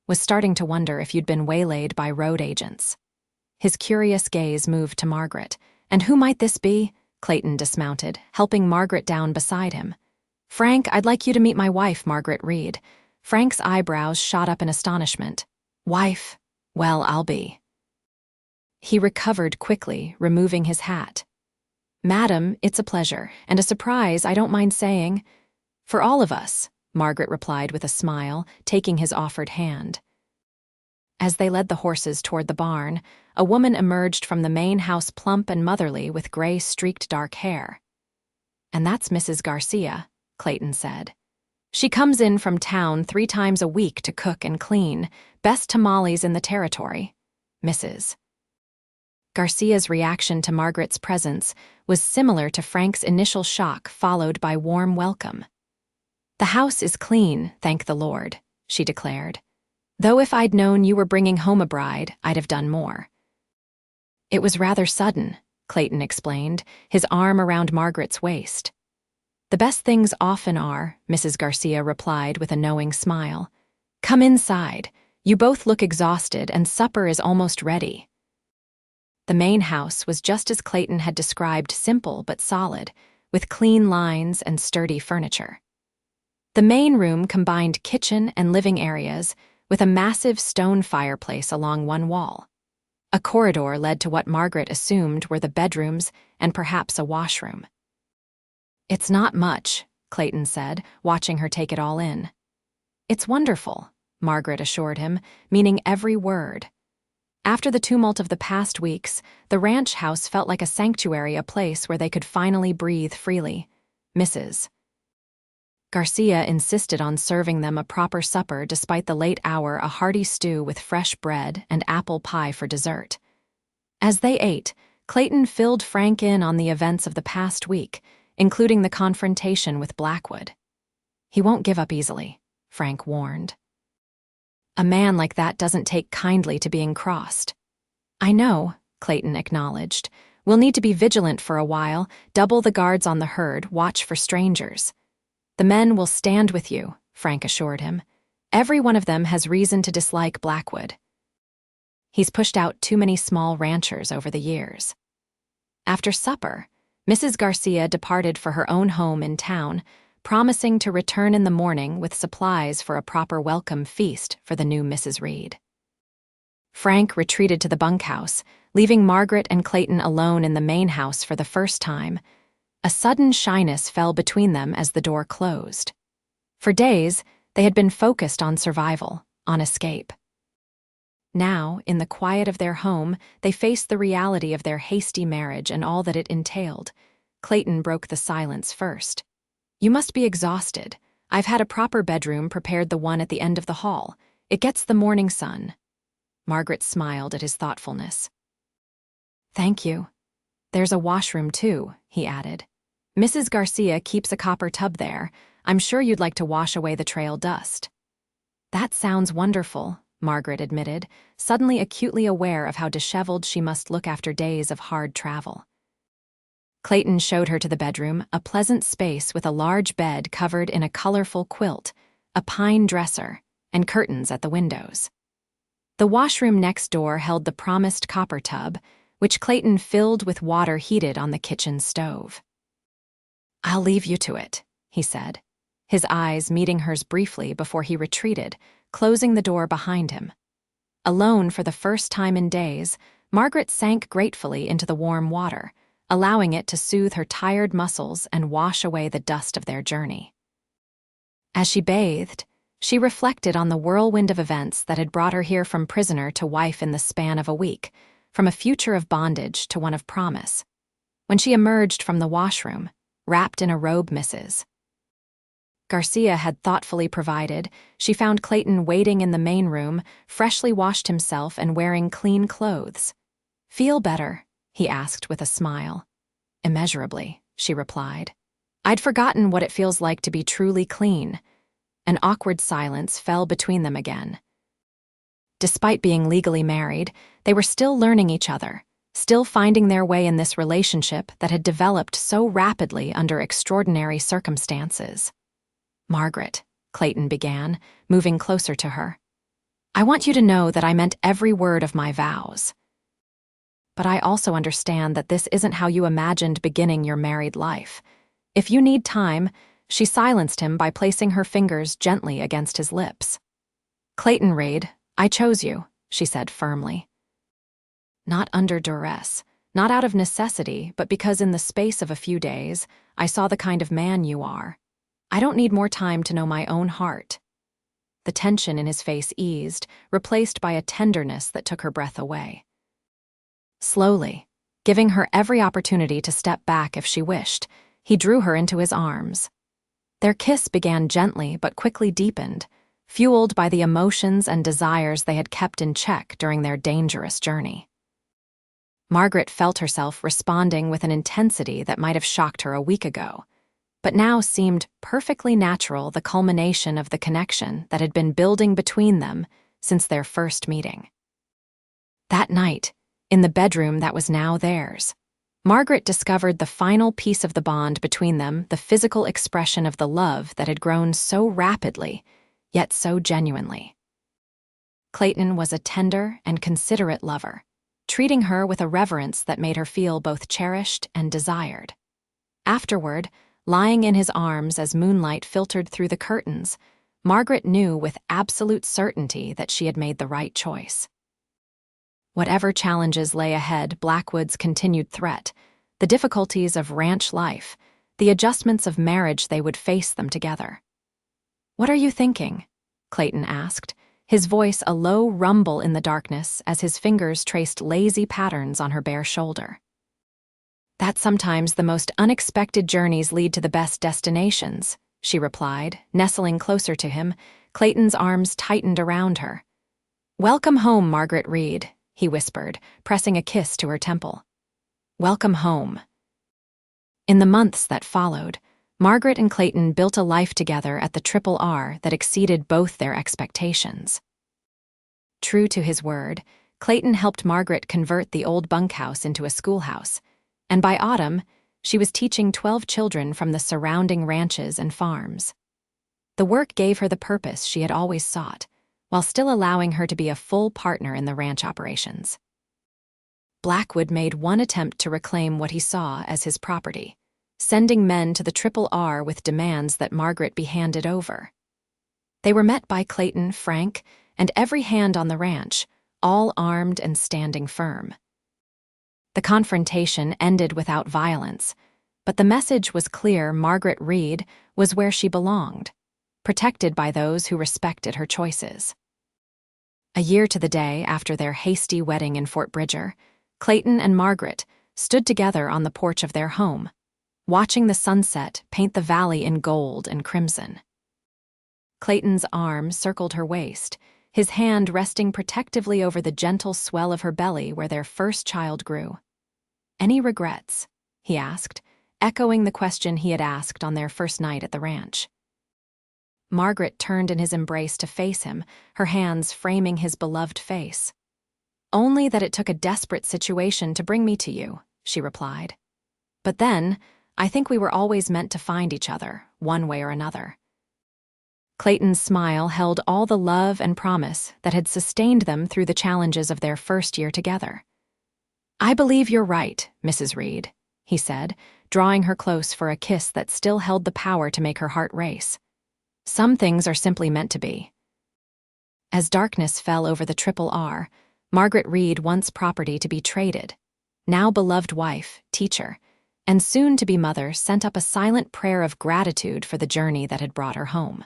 Was starting to wonder if you'd been waylaid by road agents. His curious gaze moved to Margaret. "And who might this be?" Clayton dismounted, helping Margaret down beside him. "Frank, I'd like you to meet my wife, Margaret Reed." Frank's eyebrows shot up in astonishment. "Wife? Well, I'll be." He recovered quickly, removing his hat. "Madam, it's a pleasure, and a surprise, I don't mind saying." "For all of us," Margaret replied with a smile, taking his offered hand. As they led the horses toward the barn, a woman emerged from the main house, plump and motherly with gray streaked dark hair. "And that's Mrs. Garcia," Clayton said. "She comes in from town 3 times a week to cook and clean. Best tamales in the territory. Mrs." Garcia's reaction to Margaret's presence was similar to Frank's initial shock, followed by warm welcome. "The house is clean, thank the Lord," she declared. "Though if I'd known you were bringing home a bride, I'd have done more." "It was rather sudden," Clayton explained, his arm around Margaret's waist. "The best things often are," Mrs. Garcia replied with a knowing smile. "Come inside. You both look exhausted and supper is almost ready." The main house was just as Clayton had described, simple but solid, with clean lines and sturdy furniture. The main room combined kitchen and living areas, with a massive stone fireplace along one wall. A corridor led to what Margaret assumed were the bedrooms and perhaps a washroom. "It's not much," Clayton said, watching her take it all in. "It's wonderful," Margaret assured him, meaning every word. After the tumult of the past weeks, the ranch house felt like a sanctuary, a place where they could finally breathe freely. Mrs. Garcia insisted on serving them a proper supper despite the late hour, a hearty stew with fresh bread and apple pie for dessert. As they ate, Clayton filled Frank in on the events of the past week, including the confrontation with Blackwood. "He won't give up easily," Frank warned. "A man like that doesn't take kindly to being crossed." "I know," Clayton acknowledged. "We'll need to be vigilant for a while, double the guards on the herd, watch for strangers." "The men will stand with you," Frank assured him. "Every one of them has reason to dislike Blackwood. He's pushed out too many small ranchers over the years." After supper, Mrs. Garcia departed for her own home in town, promising to return in the morning with supplies for a proper welcome feast for the new Mrs. Reed. Frank retreated to the bunkhouse, leaving Margaret and Clayton alone in the main house for the first time. A sudden shyness fell between them as the door closed. For days, they had been focused on survival, on escape. Now, in the quiet of their home, they faced the reality of their hasty marriage and all that it entailed. Clayton broke the silence first. "You must be exhausted. I've had a proper bedroom prepared, the one at the end of the hall. It gets the morning sun." Margaret smiled at his thoughtfulness. "Thank you. There's a washroom, too," he added. "Mrs. Garcia keeps a copper tub there. I'm sure you'd like to wash away the trail dust." "That sounds wonderful," Margaret admitted, suddenly acutely aware of how disheveled she must look after days of hard travel. Clayton showed her to the bedroom, a pleasant space with a large bed covered in a colorful quilt, a pine dresser, and curtains at the windows. The washroom next door held the promised copper tub, which Clayton filled with water heated on the kitchen stove. "I'll leave you to it," he said, his eyes meeting hers briefly before he retreated, closing the door behind him. Alone for the first time in days, Margaret sank gratefully into the warm water, allowing it to soothe her tired muscles and wash away the dust of their journey. As she bathed, she reflected on the whirlwind of events that had brought her here, from prisoner to wife in the span of a week, from a future of bondage to one of promise. When she emerged from the washroom, wrapped in a robe Mrs. Garcia had thoughtfully provided, she found Clayton waiting in the main room, freshly washed himself and wearing clean clothes. "Feel better?" he asked with a smile. "Immeasurably," she replied. "I'd forgotten what it feels like to be truly clean." An awkward silence fell between them again. Despite being legally married, they were still learning each other, still finding their way in this relationship that had developed so rapidly under extraordinary circumstances. "Margaret," Clayton began, moving closer to her, "I want you to know that I meant every word of my vows. But I also understand that this isn't how you imagined beginning your married life. If you need time," she silenced him by placing her fingers gently against his lips. "Clayton Reed, I chose you," she said firmly. "Not under duress, not out of necessity, but because in the space of a few days, I saw the kind of man you are. I don't need more time to know my own heart." The tension in his face eased, replaced by a tenderness that took her breath away. Slowly, giving her every opportunity to step back if she wished, he drew her into his arms. Their kiss began gently but quickly deepened, fueled by the emotions and desires they had kept in check during their dangerous journey. Margaret felt herself responding with an intensity that might have shocked her a week ago, but now seemed perfectly natural, the culmination of the connection that had been building between them since their first meeting. That night, in the bedroom that was now theirs, Margaret discovered the final piece of the bond between them, the physical expression of the love that had grown so rapidly, yet so genuinely. Clayton was a tender and considerate lover, treating her with a reverence that made her feel both cherished and desired. Afterward, lying in his arms as moonlight filtered through the curtains, Margaret knew with absolute certainty that she had made the right choice. Whatever challenges lay ahead, Blackwood's continued threat, the difficulties of ranch life, the adjustments of marriage they would face them together. "What are you thinking?" Clayton asked, his voice a low rumble in the darkness as his fingers traced lazy patterns on her bare shoulder. "That sometimes the most unexpected journeys lead to the best destinations," she replied, nestling closer to him, Clayton's arms tightened around her. "Welcome home, Margaret Reed," he whispered, pressing a kiss to her temple. "Welcome home." In the months that followed, Margaret and Clayton built a life together at the Triple R that exceeded both their expectations. True to his word, Clayton helped Margaret convert the old bunkhouse into a schoolhouse, and by autumn, she was teaching 12 children from the surrounding ranches and farms. The work gave her the purpose she had always sought, while still allowing her to be a full partner in the ranch operations. Blackwood made one attempt to reclaim what he saw as his property, sending men to the Triple R with demands that Margaret be handed over. They were met by Clayton, Frank, and every hand on the ranch, all armed and standing firm. The confrontation ended without violence, but the message was clear: Margaret Reed was where she belonged, protected by those who respected her choices. A year to the day after their hasty wedding in Fort Bridger, Clayton and Margaret stood together on the porch of their home, watching the sunset paint the valley in gold and crimson. Clayton's arm circled her waist, his hand resting protectively over the gentle swell of her belly where their first child grew. "Any regrets?" he asked, echoing the question he had asked on their first night at the ranch. Margaret turned in his embrace to face him, her hands framing his beloved face. "Only that it took a desperate situation to bring me to you," she replied. "But then, I think we were always meant to find each other, one way or another." Clayton's smile held all the love and promise that had sustained them through the challenges of their first year together. "I believe you're right, Mrs. Reed," he said, drawing her close for a kiss that still held the power to make her heart race. "Some things are simply meant to be." As darkness fell over the Triple R, Margaret Reed, once property to be traded, now beloved wife, teacher, and soon-to-be mother, sent up a silent prayer of gratitude for the journey that had brought her home.